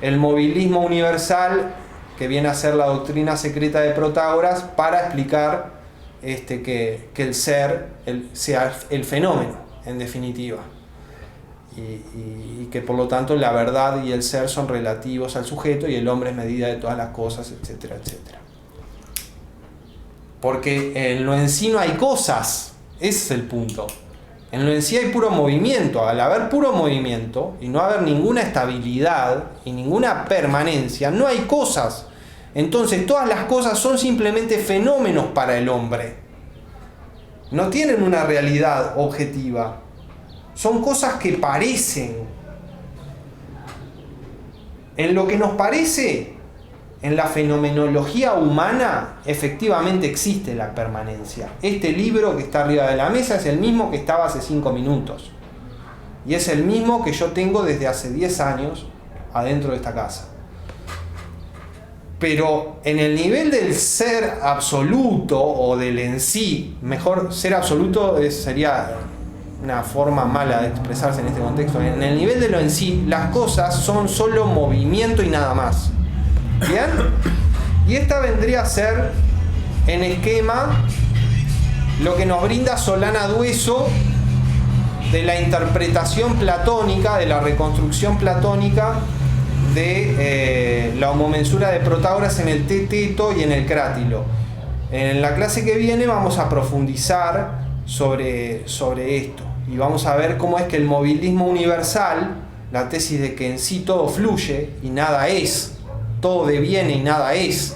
el movilismo universal, que viene a ser la doctrina secreta de Protágoras, para explicar que el ser sea el fenómeno, en definitiva. Y que por lo tanto la verdad y el ser son relativos al sujeto y el hombre es medida de todas las cosas, etcétera, etcétera. Porque en lo en sí no hay cosas, ese es el punto. En lo en sí hay puro movimiento. Al haber puro movimiento y no haber ninguna estabilidad y ninguna permanencia, no hay cosas. Entonces todas las cosas son simplemente fenómenos para el hombre. No tienen una realidad objetiva. Son cosas que parecen. En lo que nos parece, en la fenomenología humana, efectivamente existe la permanencia. Este libro que está arriba de la mesa es el mismo que estaba hace 5 minutos. Y es el mismo que yo tengo desde hace 10 años adentro de esta casa. Pero en el nivel del ser absoluto o del en sí, mejor, ser absoluto sería una forma mala de expresarse en este contexto. En el nivel de lo en sí, las cosas son solo movimiento y nada más. ¿Bien? Y esta vendría a ser, en esquema, lo que nos brinda Solana Dueso de la interpretación platónica, de la reconstrucción platónica de la homomensura de Protágoras en el Teteto y en el Crátilo. En la clase que viene vamos a profundizar sobre esto y vamos a ver cómo es que el movilismo universal, la tesis de que en sí todo fluye y nada es, todo deviene y nada es,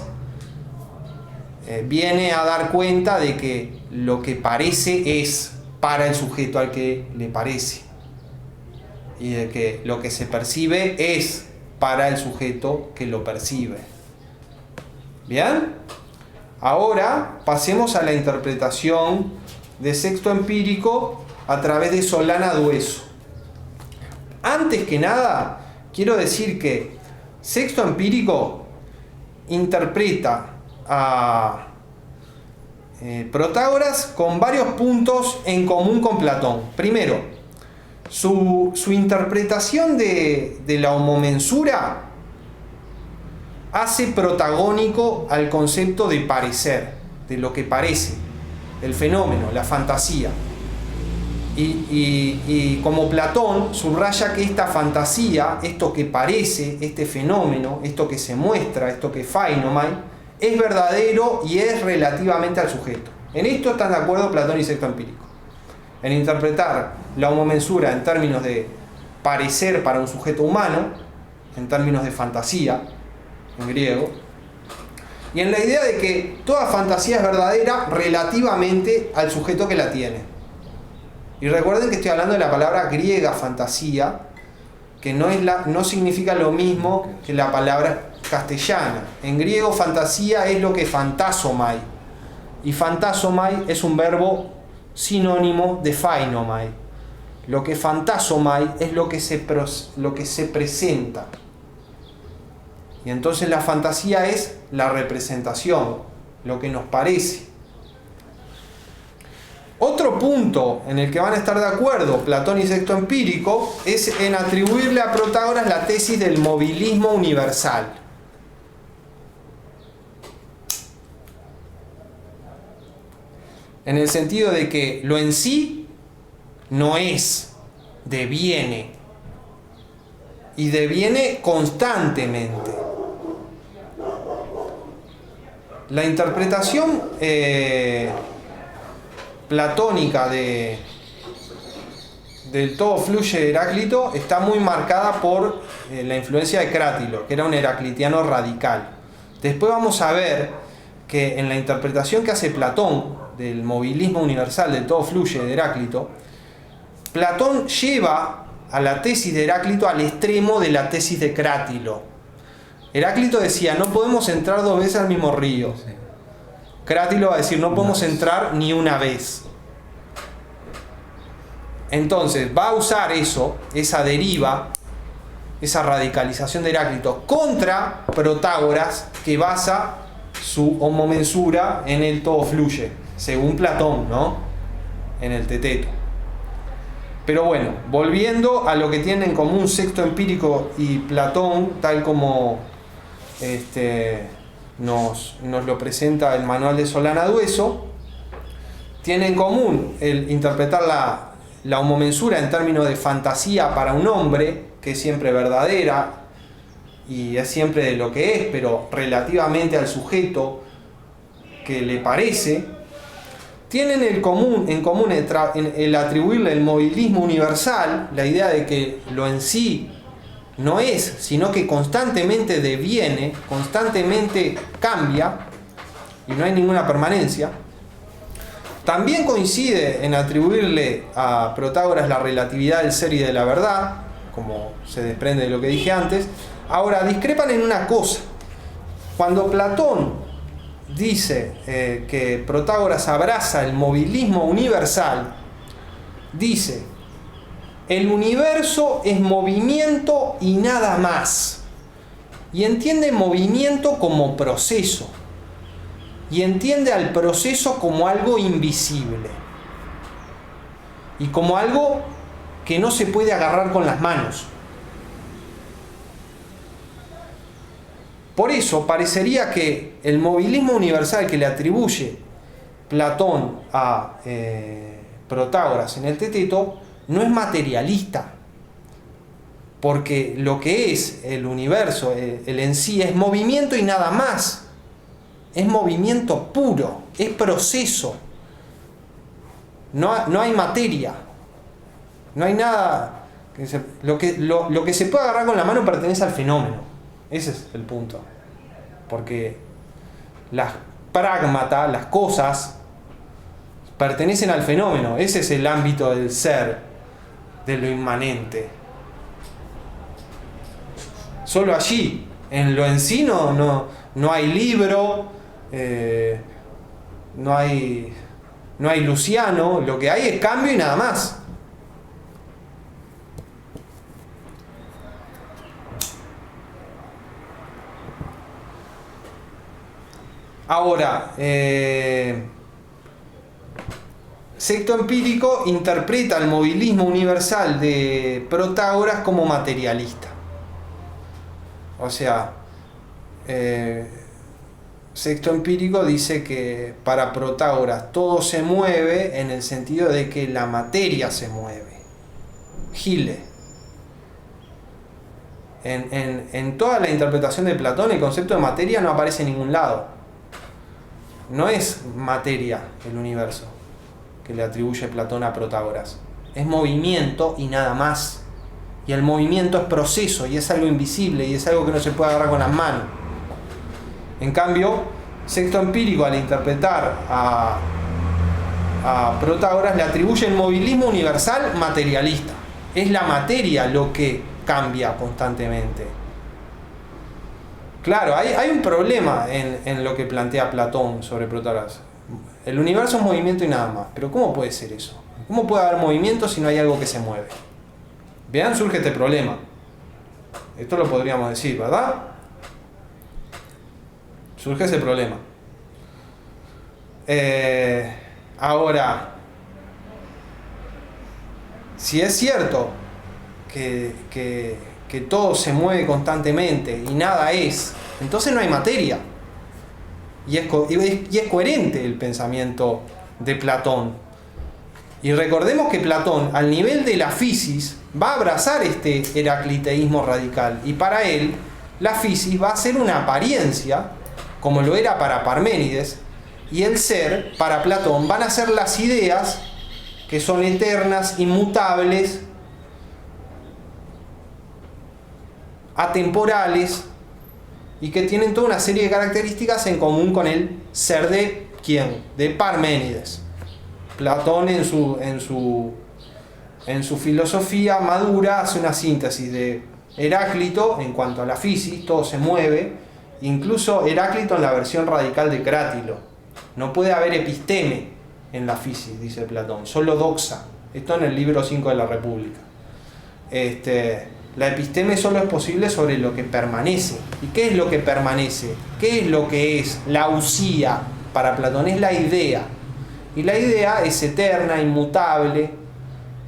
viene a dar cuenta de que lo que parece es para el sujeto al que le parece, y de que lo que se percibe es para el sujeto que lo percibe. ¿Bien? Ahora pasemos a la interpretación de Sexto Empírico a través de Solana Dueso. Antes que nada, quiero decir que Sexto Empírico interpreta a Protágoras con varios puntos en común con Platón. Primero, su interpretación de la homomensura hace protagónico al concepto de parecer, de lo que parece, el fenómeno, la fantasía. Y como Platón subraya que esta fantasía, esto que parece, este fenómeno, esto que se muestra, esto que phainomai, es verdadero y es relativamente al sujeto. En esto están de acuerdo Platón y Sexto Empírico. En interpretar la homomensura en términos de parecer para un sujeto humano, en términos de fantasía, en griego, y en la idea de que toda fantasía es verdadera relativamente al sujeto que la tiene. Y recuerden que estoy hablando de la palabra griega fantasía, que no significa lo mismo que la palabra castellana. En griego fantasía es lo que fantasomai, y fantasomai es un verbo sinónimo de phainomai. Lo que fantasomai es lo que se presenta. Y entonces la fantasía es la representación, lo que nos parece. Otro punto en el que van a estar de acuerdo Platón y Sexto Empírico es en atribuirle a Protágoras la tesis del movilismo universal. En el sentido de que lo en sí no es, deviene. Y deviene constantemente. La interpretación platónica del todo fluye de Heráclito está muy marcada por la influencia de Crátilo, que era un heraclitiano radical. Después vamos a ver que en la interpretación que hace Platón del movilismo universal del todo fluye de Heráclito, Platón lleva a la tesis de Heráclito al extremo de la tesis de Crátilo. Heráclito decía, no podemos entrar dos veces al mismo río. Sí. Crátilo va a decir, no podemos entrar ni una vez. Entonces va a usar eso, esa deriva, esa radicalización de Heráclito contra Protágoras, que basa su homomensura en el todo fluye, según Platón, ¿no? En el Teteto. Pero bueno, volviendo a lo que tienen en común Sexto Empírico y Platón, tal como nos lo presenta el manual de Solana Dueso, tiene en común el interpretar la homomensura en términos de fantasía para un hombre, que es siempre verdadera y es siempre de lo que es, pero relativamente al sujeto que le parece. Tienen en común el atribuirle el movilismo universal, la idea de que lo en sí no es, sino que constantemente deviene, constantemente cambia y no hay ninguna permanencia. También coincide en atribuirle a Protágoras la relatividad del ser y de la verdad, como se desprende de lo que dije antes. Ahora, discrepan en una cosa. Cuando Platón dice que Protágoras abraza el movilismo universal, dice: el universo es movimiento y nada más. Y entiende movimiento como proceso. Y entiende al proceso como algo invisible. Y como algo que no se puede agarrar con las manos. Por eso parecería que el movilismo universal que le atribuye Platón a Protágoras en el Teteto no es materialista, porque lo que es el universo, el en sí, es movimiento y nada más. Es movimiento puro, es proceso. No hay materia, no hay nada. Lo que se puede agarrar con la mano pertenece al fenómeno. Ese es el punto. Porque las pragmata, las cosas, pertenecen al fenómeno. Ese es el ámbito del ser, de lo inmanente. Solo allí, en lo en sí no hay libro, no hay Luciano, lo que hay es cambio y nada más. Ahora, Sexto Empírico interpreta el movilismo universal de Protágoras como materialista. O sea, Sexto Empírico dice que para Protágoras todo se mueve en el sentido de que la materia se mueve. Gile. En toda la interpretación de Platón, el concepto de materia no aparece en ningún lado. No es materia el universo que le atribuye Platón a Protágoras. Es movimiento y nada más. Y el movimiento es proceso y es algo invisible y es algo que no se puede agarrar con las manos. En cambio, Sexto Empírico, al interpretar a Protágoras, le atribuye el movilismo universal materialista. Es la materia lo que cambia constantemente. Claro, hay un problema en lo que plantea Platón sobre Protágoras. El universo es movimiento y nada más. Pero ¿cómo puede ser eso? ¿Cómo puede haber movimiento si no hay algo que se mueve? Vean, surge este problema. Esto lo podríamos decir, ¿verdad? Surge ese problema. Ahora, si es cierto que todo se mueve constantemente y nada es, entonces no hay materia. Y es coherente el pensamiento de Platón. Y recordemos que Platón, al nivel de la fisis, va a abrazar este heracliteísmo radical. Y para él, la fisis va a ser una apariencia, como lo era para Parménides, y el ser, para Platón, van a ser las ideas que son eternas, inmutables, atemporales, y que tienen toda una serie de características en común con el ser de ¿quién? De Parménides. Platón en su filosofía madura hace una síntesis de Heráclito en cuanto a la fisis, todo se mueve, incluso Heráclito en la versión radical de Crátilo. No puede haber episteme en la fisis, dice Platón, solo doxa. Esto en el libro 5 de la República. La episteme solo es posible sobre lo que permanece. ¿Y qué es lo que permanece? ¿Qué es lo que es? La usía para Platón es la idea. Y la idea es eterna, inmutable,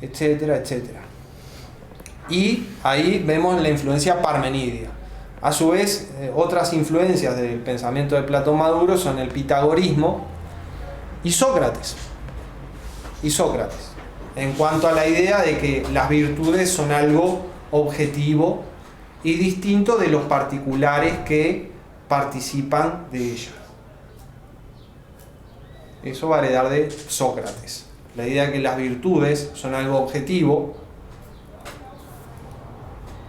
etcétera, etcétera. Y ahí vemos la influencia parmenidia. A su vez, otras influencias del pensamiento de Platón maduro son el pitagorismo y Sócrates. En cuanto a la idea de que las virtudes son algo objetivo y distinto de los particulares que participan de ellas. Eso va a heredar de Sócrates. La idea de que las virtudes son algo objetivo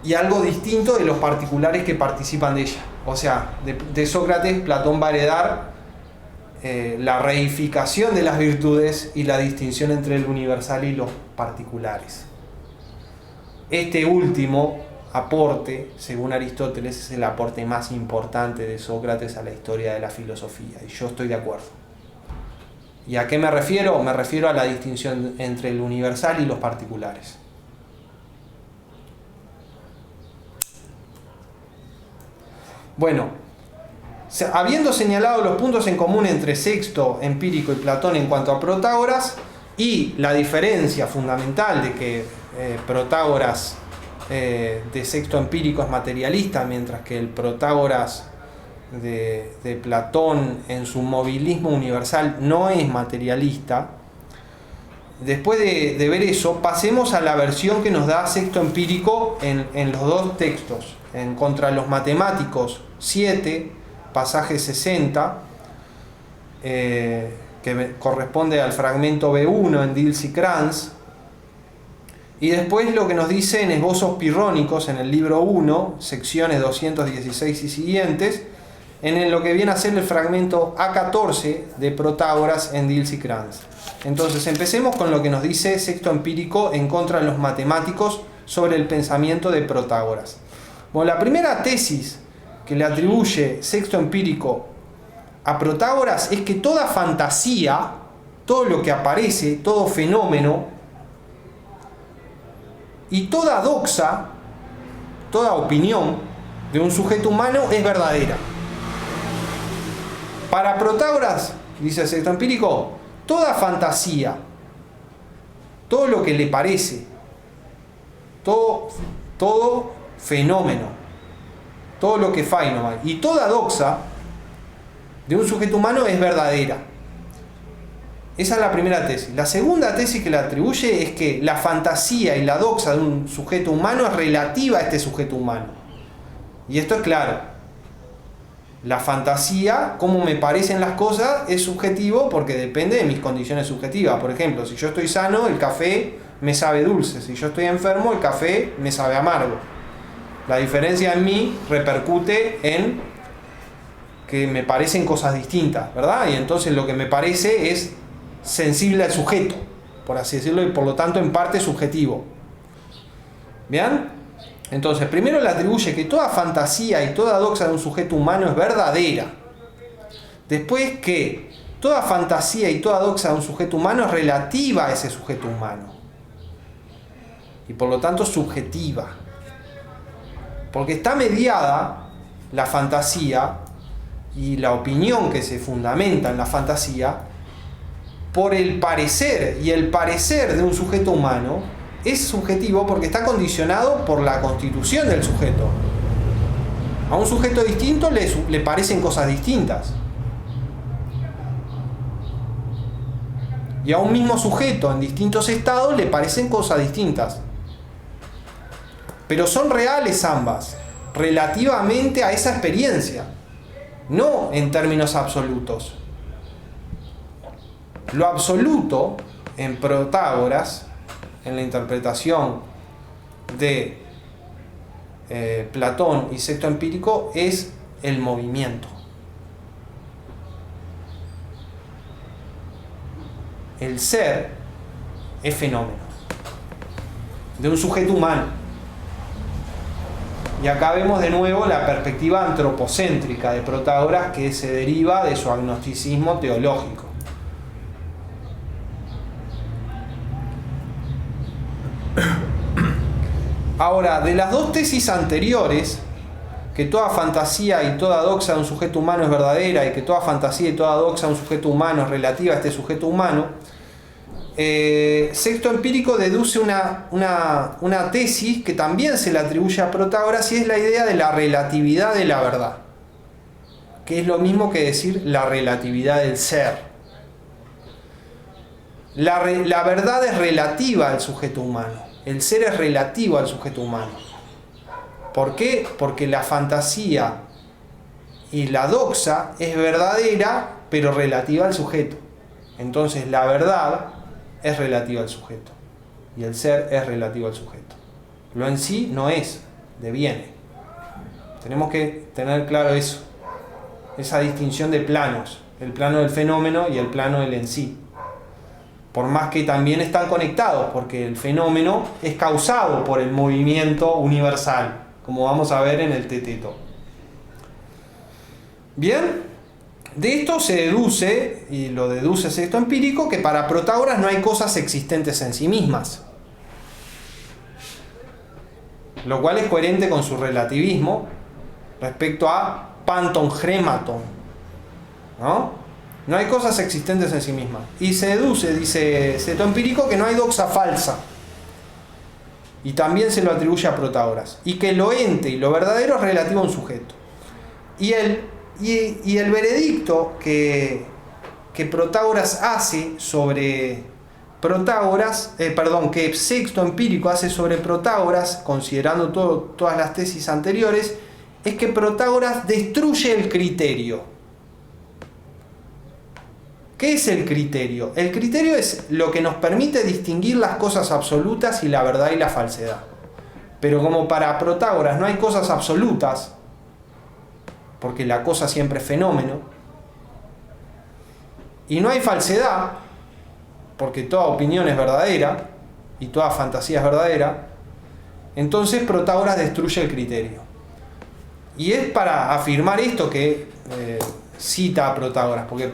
y algo distinto de los particulares que participan de ella. O sea, de Sócrates, Platón va a heredar la reificación de las virtudes y la distinción entre el universal y los particulares. Este último aporte, según Aristóteles, es el aporte más importante de Sócrates a la historia de la filosofía, y yo estoy de acuerdo. ¿Y a qué me refiero? Me refiero a la distinción entre el universal y los particulares. Bueno, habiendo señalado los puntos en común entre Sexto Empírico y Platón en cuanto a Protágoras, y la diferencia fundamental de que Protágoras de Sexto Empírico es materialista, mientras que el Protágoras de Platón en su movilismo universal no es materialista. Después de ver eso, pasemos a la versión que nos da Sexto Empírico en los dos textos. En Contra los Matemáticos 7, pasaje 60, que corresponde al fragmento B1 en Diels-y-Krantz, y después lo que nos dice en Esbozos Pirrónicos en el libro 1, secciones 216 y siguientes, en lo que viene a ser el fragmento A14 de Protágoras en Diels-y-Krantz. Entonces empecemos con lo que nos dice Sexto Empírico en Contra de los Matemáticos sobre el pensamiento de Protágoras. Bueno, la primera tesis que le atribuye Sexto Empírico a Protágoras es que toda fantasía, todo lo que aparece, todo fenómeno y toda doxa, toda opinión de un sujeto humano es verdadera. Para Protágoras, dice Sexto Empírico, toda fantasía, todo lo que le parece, todo fenómeno, todo lo que fainoma y toda doxa de un sujeto humano es verdadera. Esa es la primera tesis. La segunda tesis que le atribuye es que la fantasía y la doxa de un sujeto humano es relativa a este sujeto humano. Y esto es claro. La fantasía, cómo me parecen las cosas, es subjetivo porque depende de mis condiciones subjetivas. Por ejemplo, si yo estoy sano, el café me sabe dulce. Si yo estoy enfermo, el café me sabe amargo. La diferencia en mí repercute en que me parecen cosas distintas, ¿verdad? Y entonces lo que me parece es sensible al sujeto, por así decirlo, y por lo tanto en parte subjetivo. ¿Bien? Entonces, primero le atribuye que toda fantasía y toda doxa de un sujeto humano es verdadera. Después que toda fantasía y toda doxa de un sujeto humano es relativa a ese sujeto humano. Y por lo tanto subjetiva. Porque está mediada la fantasía y la opinión que se fundamenta en la fantasía por el parecer, y el parecer de un sujeto humano es subjetivo porque está condicionado por la constitución del sujeto. A un sujeto distinto le parecen cosas distintas. Y a un mismo sujeto en distintos estados le parecen cosas distintas. Pero son reales ambas, relativamente a esa experiencia, no en términos absolutos. Lo absoluto en Protágoras, en la interpretación de Platón y Sexto Empírico, es el movimiento. El ser es fenómeno de un sujeto humano. Y acá vemos de nuevo la perspectiva antropocéntrica de Protágoras, que se deriva de su agnosticismo teológico. Ahora, de las dos tesis anteriores, que toda fantasía y toda doxa de un sujeto humano es verdadera y que toda fantasía y toda doxa de un sujeto humano es relativa a este sujeto humano, Sexto Empírico deduce una tesis que también se le atribuye a Protágoras, y es la idea de la relatividad de la verdad, que es lo mismo que decir la relatividad del ser. La verdad es relativa al sujeto humano, el ser es relativo al sujeto humano. ¿Por qué? Porque la fantasía y la doxa es verdadera, pero relativa al sujeto. Entonces la verdad es relativa al sujeto y el ser es relativo al sujeto. Lo en sí no es, deviene. Tenemos que tener claro eso, esa distinción de planos, el plano del fenómeno y el plano del en sí. Por más que también están conectados, porque el fenómeno es causado por el movimiento universal, como vamos a ver en el Teteto. Bien, de esto se deduce, y lo deduce Sexto Empírico, que para Protágoras no hay cosas existentes en sí mismas. Lo cual es coherente con su relativismo respecto a panton chrematon, ¿no? No hay cosas existentes en sí mismas. Y se deduce, dice Sexto Empírico, que no hay doxa falsa. Y también se lo atribuye a Protágoras. Y que lo ente y lo verdadero es relativo a un sujeto. Y el veredicto que Protágoras hace sobre Protágoras, que Sexto Empírico hace sobre Protágoras, considerando todas las tesis anteriores, es que Protágoras destruye el criterio. ¿Qué es el criterio? El criterio es lo que nos permite distinguir las cosas absolutas y la verdad y la falsedad. Pero como para Protágoras no hay cosas absolutas, porque la cosa siempre es fenómeno, y no hay falsedad, porque toda opinión es verdadera y toda fantasía es verdadera, entonces Protágoras destruye el criterio. Y es para afirmar esto que cita a Protágoras, porque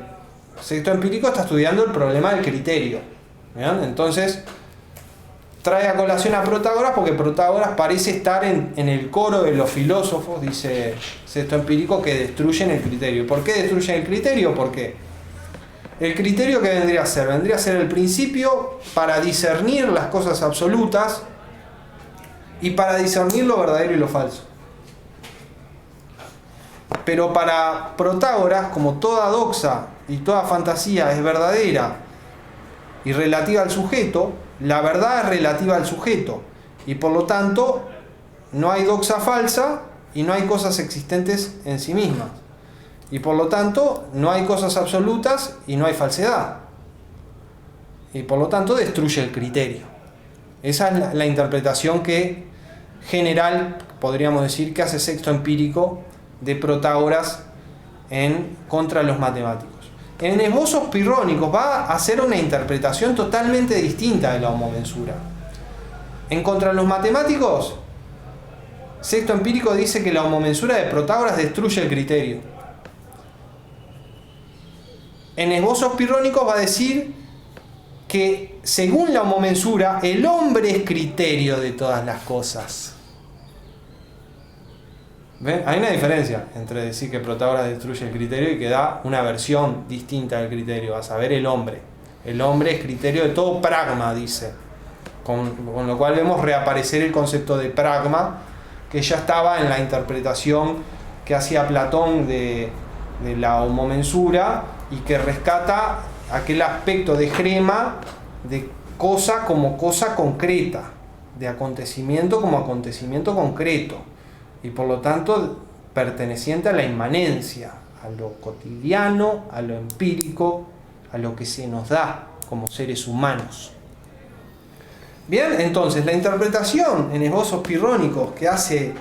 Sexto Empírico está estudiando el problema del criterio. ¿Bien? Entonces trae a colación a Protágoras porque Protágoras parece estar en el coro de los filósofos, dice Sexto Empírico, que destruyen el criterio. ¿Por qué destruyen el criterio? Porque el criterio, ¿qué vendría a ser? Vendría a ser el principio para discernir las cosas absolutas y para discernir lo verdadero y lo falso. Pero para Protágoras, como toda doxa y toda fantasía es verdadera y relativa al sujeto, la verdad es relativa al sujeto. Y por lo tanto, no hay doxa falsa y no hay cosas existentes en sí mismas. Y por lo tanto, no hay cosas absolutas y no hay falsedad. Y por lo tanto, destruye el criterio. Esa es la interpretación general, podríamos decir, que hace Sexto Empírico de Protágoras contra los matemáticos. En esbozos pirrónicos va a hacer una interpretación totalmente distinta de la homomensura. En contra los matemáticos, Sexto Empírico dice que la homomensura de Protágoras destruye el criterio. En esbozos pirrónicos va a decir que según la homomensura, el hombre es criterio de todas las cosas. ¿Ven? Hay una diferencia entre decir que Protágoras destruye el criterio y que da una versión distinta del criterio, a saber, el hombre. El hombre es criterio de todo pragma, dice. Con lo cual vemos reaparecer el concepto de pragma, que ya estaba en la interpretación que hacía Platón de la homomensura y que rescata aquel aspecto de grema, de cosa como cosa concreta, de acontecimiento como acontecimiento concreto, y por lo tanto perteneciente a la inmanencia, a lo cotidiano, a lo empírico, a lo que se nos da como seres humanos. Bien, entonces la interpretación en esbozos pirrónicos que hace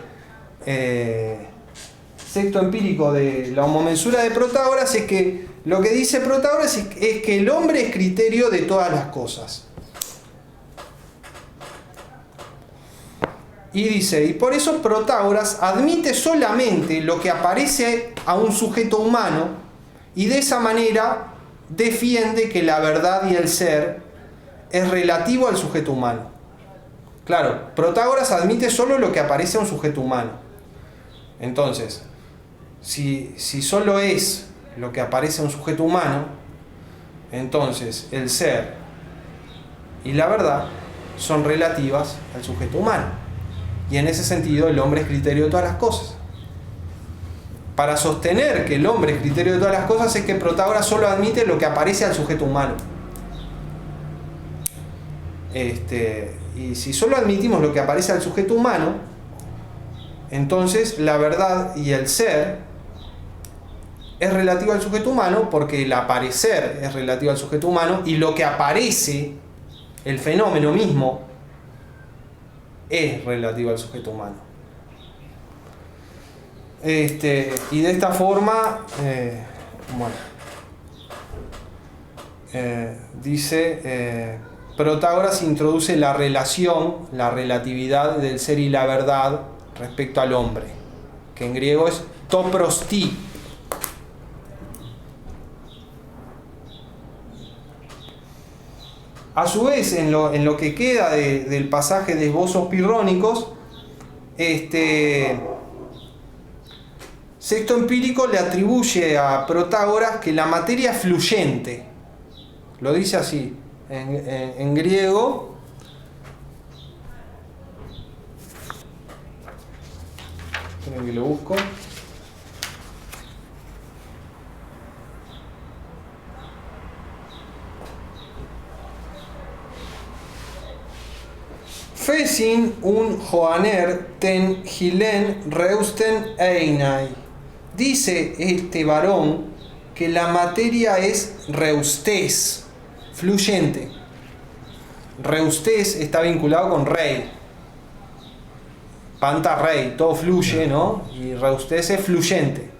Sexto Empírico de la homomensura de Protágoras es que lo que dice Protágoras es que el hombre es criterio de todas las cosas. Y dice, y por eso Protágoras admite solamente lo que aparece a un sujeto humano y de esa manera defiende que la verdad y el ser es relativo al sujeto humano. Claro, Protágoras admite solo lo que aparece a un sujeto humano. Entonces, si solo es lo que aparece a un sujeto humano, entonces el ser y la verdad son relativas al sujeto humano. Y en ese sentido el hombre es criterio de todas las cosas. Para sostener que el hombre es criterio de todas las cosas es que Protágoras solo admite lo que aparece al sujeto humano. Y si solo admitimos lo que aparece al sujeto humano, entonces la verdad y el ser es relativo al sujeto humano, porque el aparecer es relativo al sujeto humano y lo que aparece, el fenómeno mismo, es relativo al sujeto humano. Y de esta forma, dice, Protágoras introduce la relación, la relatividad del ser y la verdad respecto al hombre, que en griego es to prosti. A su vez, en lo que queda del pasaje de esbozos pirrónicos, Sexto Empírico le atribuye a Protágoras que la materia es fluyente. Lo dice así, en griego. Esperen que lo busco. Fesin un Joaner ten Hilen Reusten Einai. Dice este varón que la materia es reustés, fluyente. Reustés está vinculado con rey. Panta rey, todo fluye, ¿no? Y reustés es fluyente.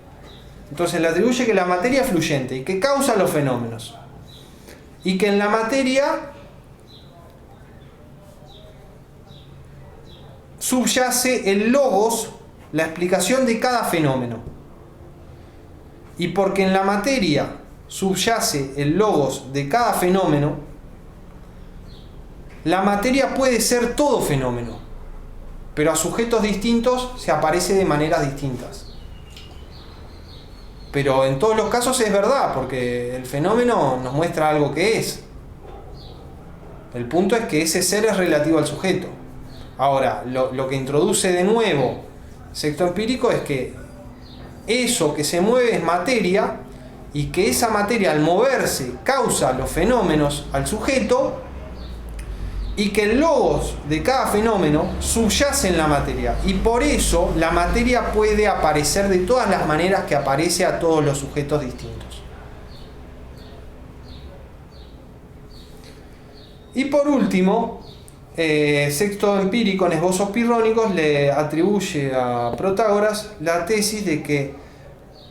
Entonces le atribuye que la materia es fluyente y que causa los fenómenos. Y que en la materia subyace el logos, la explicación de cada fenómeno. Y porque en la materia subyace el logos de cada fenómeno, la materia puede ser todo fenómeno, pero a sujetos distintos se aparece de maneras distintas. Pero en todos los casos es verdad, porque el fenómeno nos muestra algo que es. El punto es que ese ser es relativo al sujeto. Ahora, lo que introduce de nuevo Sexto Empírico es que eso que se mueve es materia y que esa materia al moverse causa los fenómenos al sujeto y que el logos de cada fenómeno subyace en la materia y por eso la materia puede aparecer de todas las maneras que aparece a todos los sujetos distintos. Y por último, Sexto Empírico en Esbozos Pirrónicos le atribuye a Protágoras la tesis de que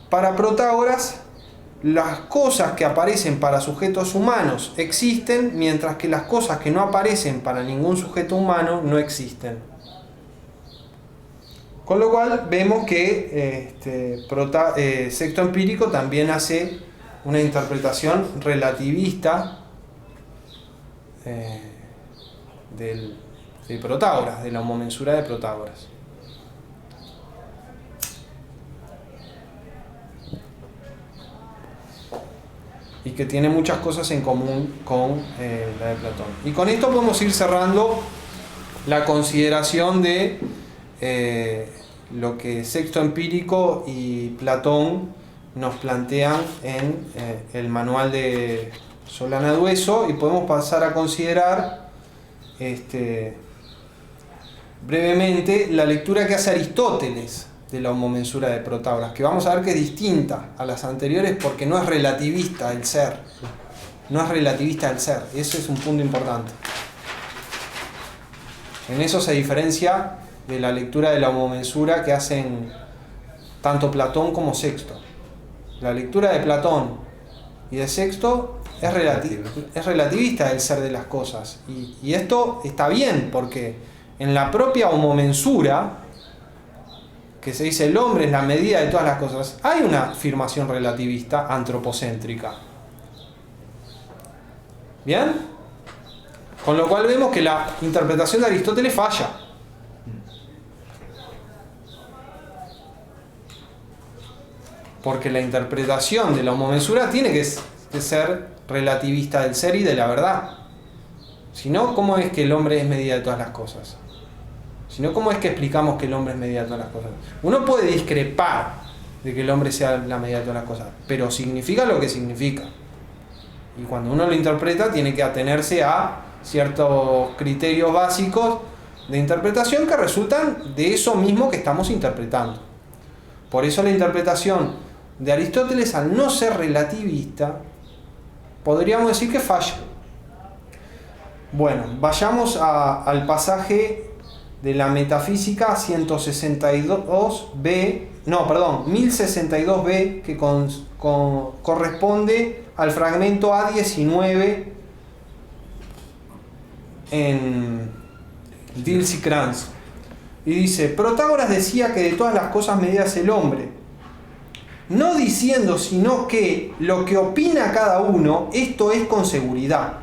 para Protágoras las cosas que aparecen para sujetos humanos existen, mientras que las cosas que no aparecen para ningún sujeto humano no existen. Con lo cual vemos que Sexto Empírico también hace una interpretación relativista de Protágoras, de la homomensura de Protágoras. Y que tiene muchas cosas en común con la de Platón. Y con esto podemos ir cerrando la consideración de lo que Sexto Empírico y Platón nos plantean en el manual de Solana Dueso, y podemos pasar a considerar brevemente la lectura que hace Aristóteles de la homomensura de Protágoras, que vamos a ver que es distinta a las anteriores porque no es relativista del ser. No es relativista del ser. Ese es un punto importante. En eso se diferencia de la lectura de la homomensura que hacen tanto Platón como Sexto. La lectura de Platón y de Sexto es relativista del ser de las cosas. Y esto está bien porque en la propia homomensura, que se dice el hombre es la medida de todas las cosas, hay una afirmación relativista antropocéntrica. ¿Bien? Con lo cual vemos que la interpretación de Aristóteles falla. Porque la interpretación de la homomensura tiene que ser relativista del ser y de la verdad. Si no, ¿cómo es que el hombre es medida de todas las cosas? Si no, ¿cómo es que explicamos que el hombre es medida de todas las cosas? Uno puede discrepar de que el hombre sea la medida de todas las cosas, pero significa lo que significa. Y cuando uno lo interpreta, tiene que atenerse a ciertos criterios básicos de interpretación que resultan de eso mismo que estamos interpretando. Por eso la interpretación de Aristóteles, al no ser relativista, podríamos decir que falla. Bueno, vayamos al pasaje de la Metafísica 1062b, que corresponde al fragmento A19 en Diels-y-Krantz. Y dice: Protágoras decía que de todas las cosas medidas el hombre, no diciendo sino que lo que opina cada uno, esto es con seguridad.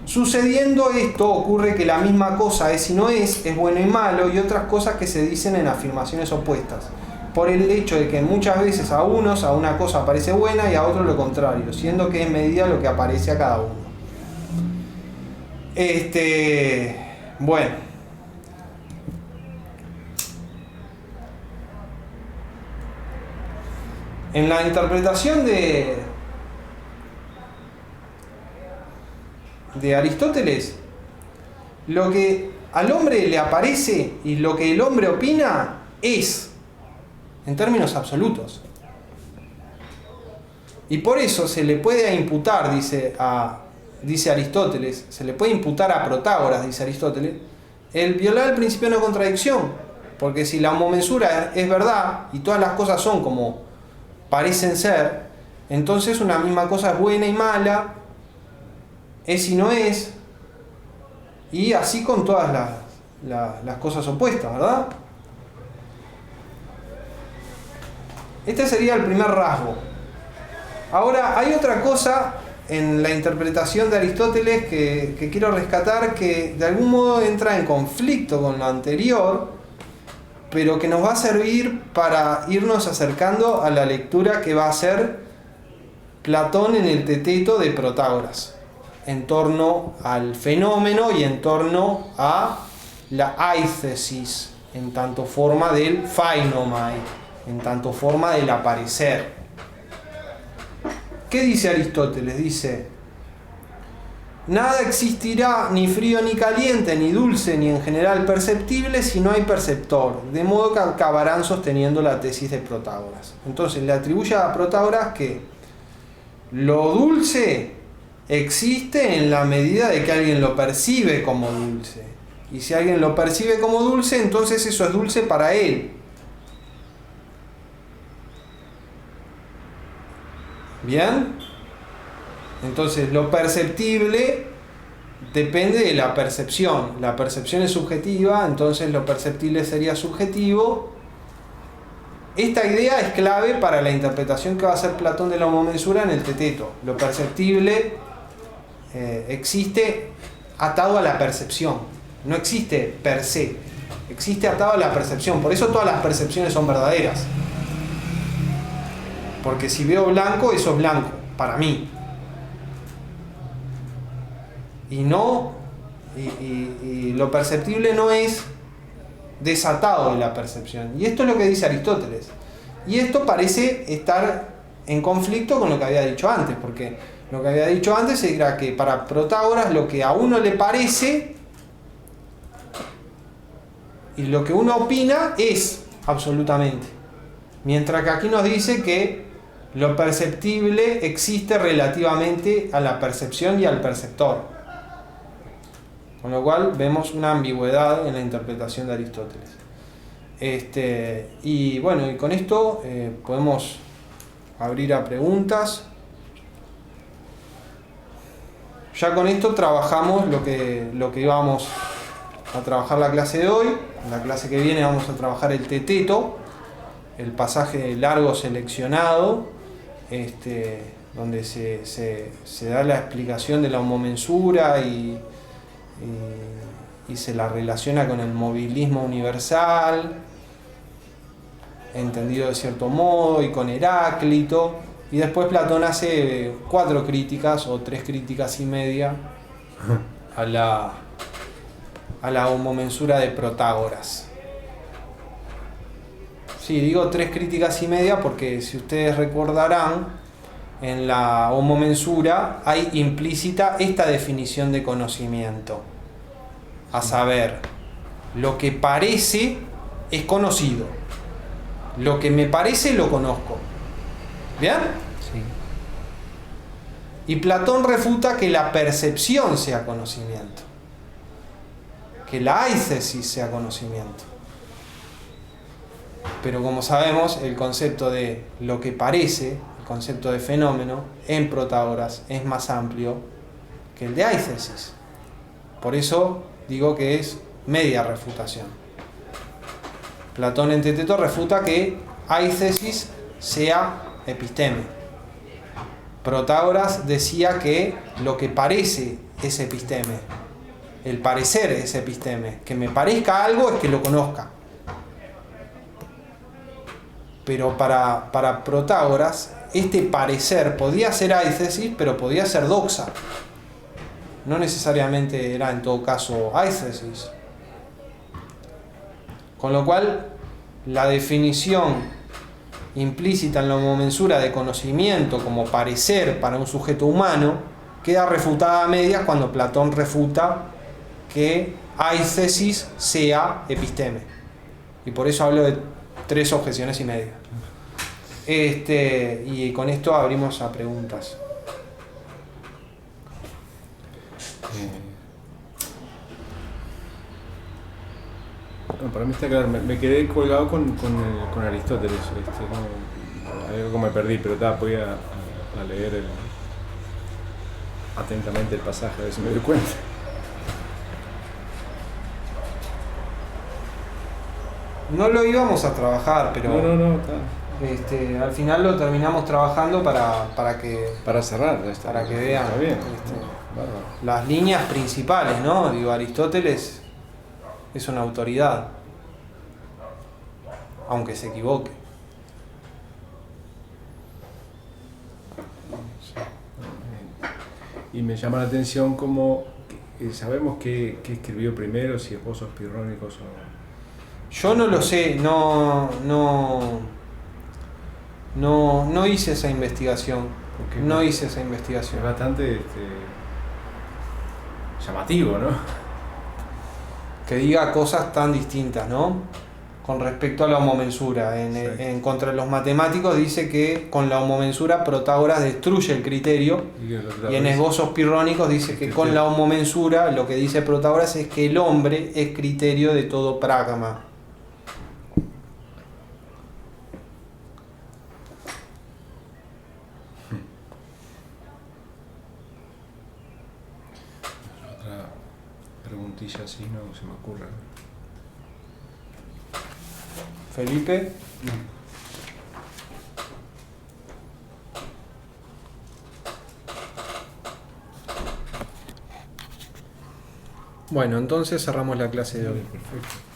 Sucediendo esto, ocurre que la misma cosa es y no es bueno y malo, y otras cosas que se dicen en afirmaciones opuestas, por el hecho de que muchas veces a unos a una cosa parece buena y a otros lo contrario, siendo que es medida lo que aparece a cada uno. Bueno. En la interpretación de Aristóteles, lo que al hombre le aparece y lo que el hombre opina es, en términos absolutos. Y por eso se le puede imputar, dice Aristóteles, se le puede imputar a Protágoras, dice Aristóteles, el violar el principio de no contradicción. Porque si la homomensura es verdad y todas las cosas son como parecen ser, entonces una misma cosa es buena y mala, es y no es, y así con todas las cosas opuestas, ¿verdad? Este sería el primer rasgo. Ahora, hay otra cosa en la interpretación de Aristóteles que quiero rescatar, que de algún modo entra en conflicto con lo anterior, pero que nos va a servir para irnos acercando a la lectura que va a hacer Platón en el Teteto de Protágoras, en torno al fenómeno y en torno a la aithesis, en tanto forma del phainomai, en tanto forma del aparecer. ¿Qué dice Aristóteles? Dice: nada existirá ni frío ni caliente, ni dulce ni en general perceptible si no hay perceptor, de modo que acabarán sosteniendo la tesis de Protágoras. Entonces le atribuye a Protágoras que lo dulce existe en la medida de que alguien lo percibe como dulce. Y si alguien lo percibe como dulce, entonces eso es dulce para él. ¿Bien? Entonces lo perceptible depende de la percepción. La percepción es subjetiva, entonces lo perceptible sería subjetivo. Esta idea es clave para la interpretación que va a hacer Platón de la homomensura en el Teteto. Lo perceptible existe atado a la percepción, no existe per se, existe atado a la percepción. Por eso todas las percepciones son verdaderas, porque si veo blanco, eso es blanco para mí, y no y lo perceptible no es desatado de la percepción. Y esto es lo que dice Aristóteles, y esto parece estar en conflicto con lo que había dicho antes, porque lo que había dicho antes era que para Protágoras lo que a uno le parece y lo que uno opina es absolutamente, mientras que aquí nos dice que lo perceptible existe relativamente a la percepción y al perceptor, con lo cual vemos una ambigüedad en la interpretación de Aristóteles. Y bueno, y con esto podemos abrir a preguntas. Ya con esto trabajamos lo que íbamos a trabajar la clase de hoy. En la clase que viene vamos a trabajar el Teteto, el pasaje largo seleccionado, donde se da la explicación de la homomensura y se la relaciona con el movilismo universal, entendido de cierto modo, y con Heráclito. Y después Platón hace 4 críticas o 3 críticas y media a la homomensura de Protágoras. Sí, digo 3 críticas y media porque, si ustedes recordarán, en la homomensura hay implícita esta definición de conocimiento, a saber, lo que parece es conocido, lo que me parece lo conozco. ¿Bien? Sí. Y Platón refuta que la percepción sea conocimiento, que la aithesis sea conocimiento. Pero como sabemos, el concepto de lo que parece, el concepto de fenómeno, en Protágoras es más amplio que el de aithesis. Por eso digo que es media refutación. Platón en Teteto refuta que aithesis sea episteme. Protágoras decía que lo que parece es episteme, el parecer es episteme, que me parezca algo es que lo conozca. Pero para Protágoras este parecer podía ser aithesis, pero podía ser doxa, no necesariamente era en todo caso aithesis. Con lo cual la definición implícita en la homomensura de conocimiento como parecer para un sujeto humano queda refutada a medias cuando Platón refuta que aithesis sea episteme. Y por eso hablo de 3 objeciones y media. Y con esto abrimos a preguntas. No, para mí está claro, me quedé colgado con Aristóteles, algo que me perdí, pero voy a leer atentamente el pasaje, a ver si me doy cuenta. No lo íbamos a trabajar, pero No, está. Al final lo terminamos trabajando para que cerrar, ya está. Para que vean está bien. Las líneas principales, ¿no? Digo, Aristóteles es una autoridad, aunque se equivoque. Y me llama la atención como sabemos que escribió primero, si esposos pirrónicos o... Yo no lo sé, no No hice esa investigación. Porque No hice esa investigación. es bastante llamativo, ¿no? Que diga cosas tan distintas, ¿no? Con respecto a la homomensura. En contra de los matemáticos dice que con la homomensura Protágoras destruye el criterio, y en esbozos pirrónicos dice que con la homomensura lo que dice Protágoras es que el hombre es criterio de todo prágama. Otra preguntilla así no se me ocurre. Felipe. Bueno, entonces cerramos la clase de hoy. Perfecto.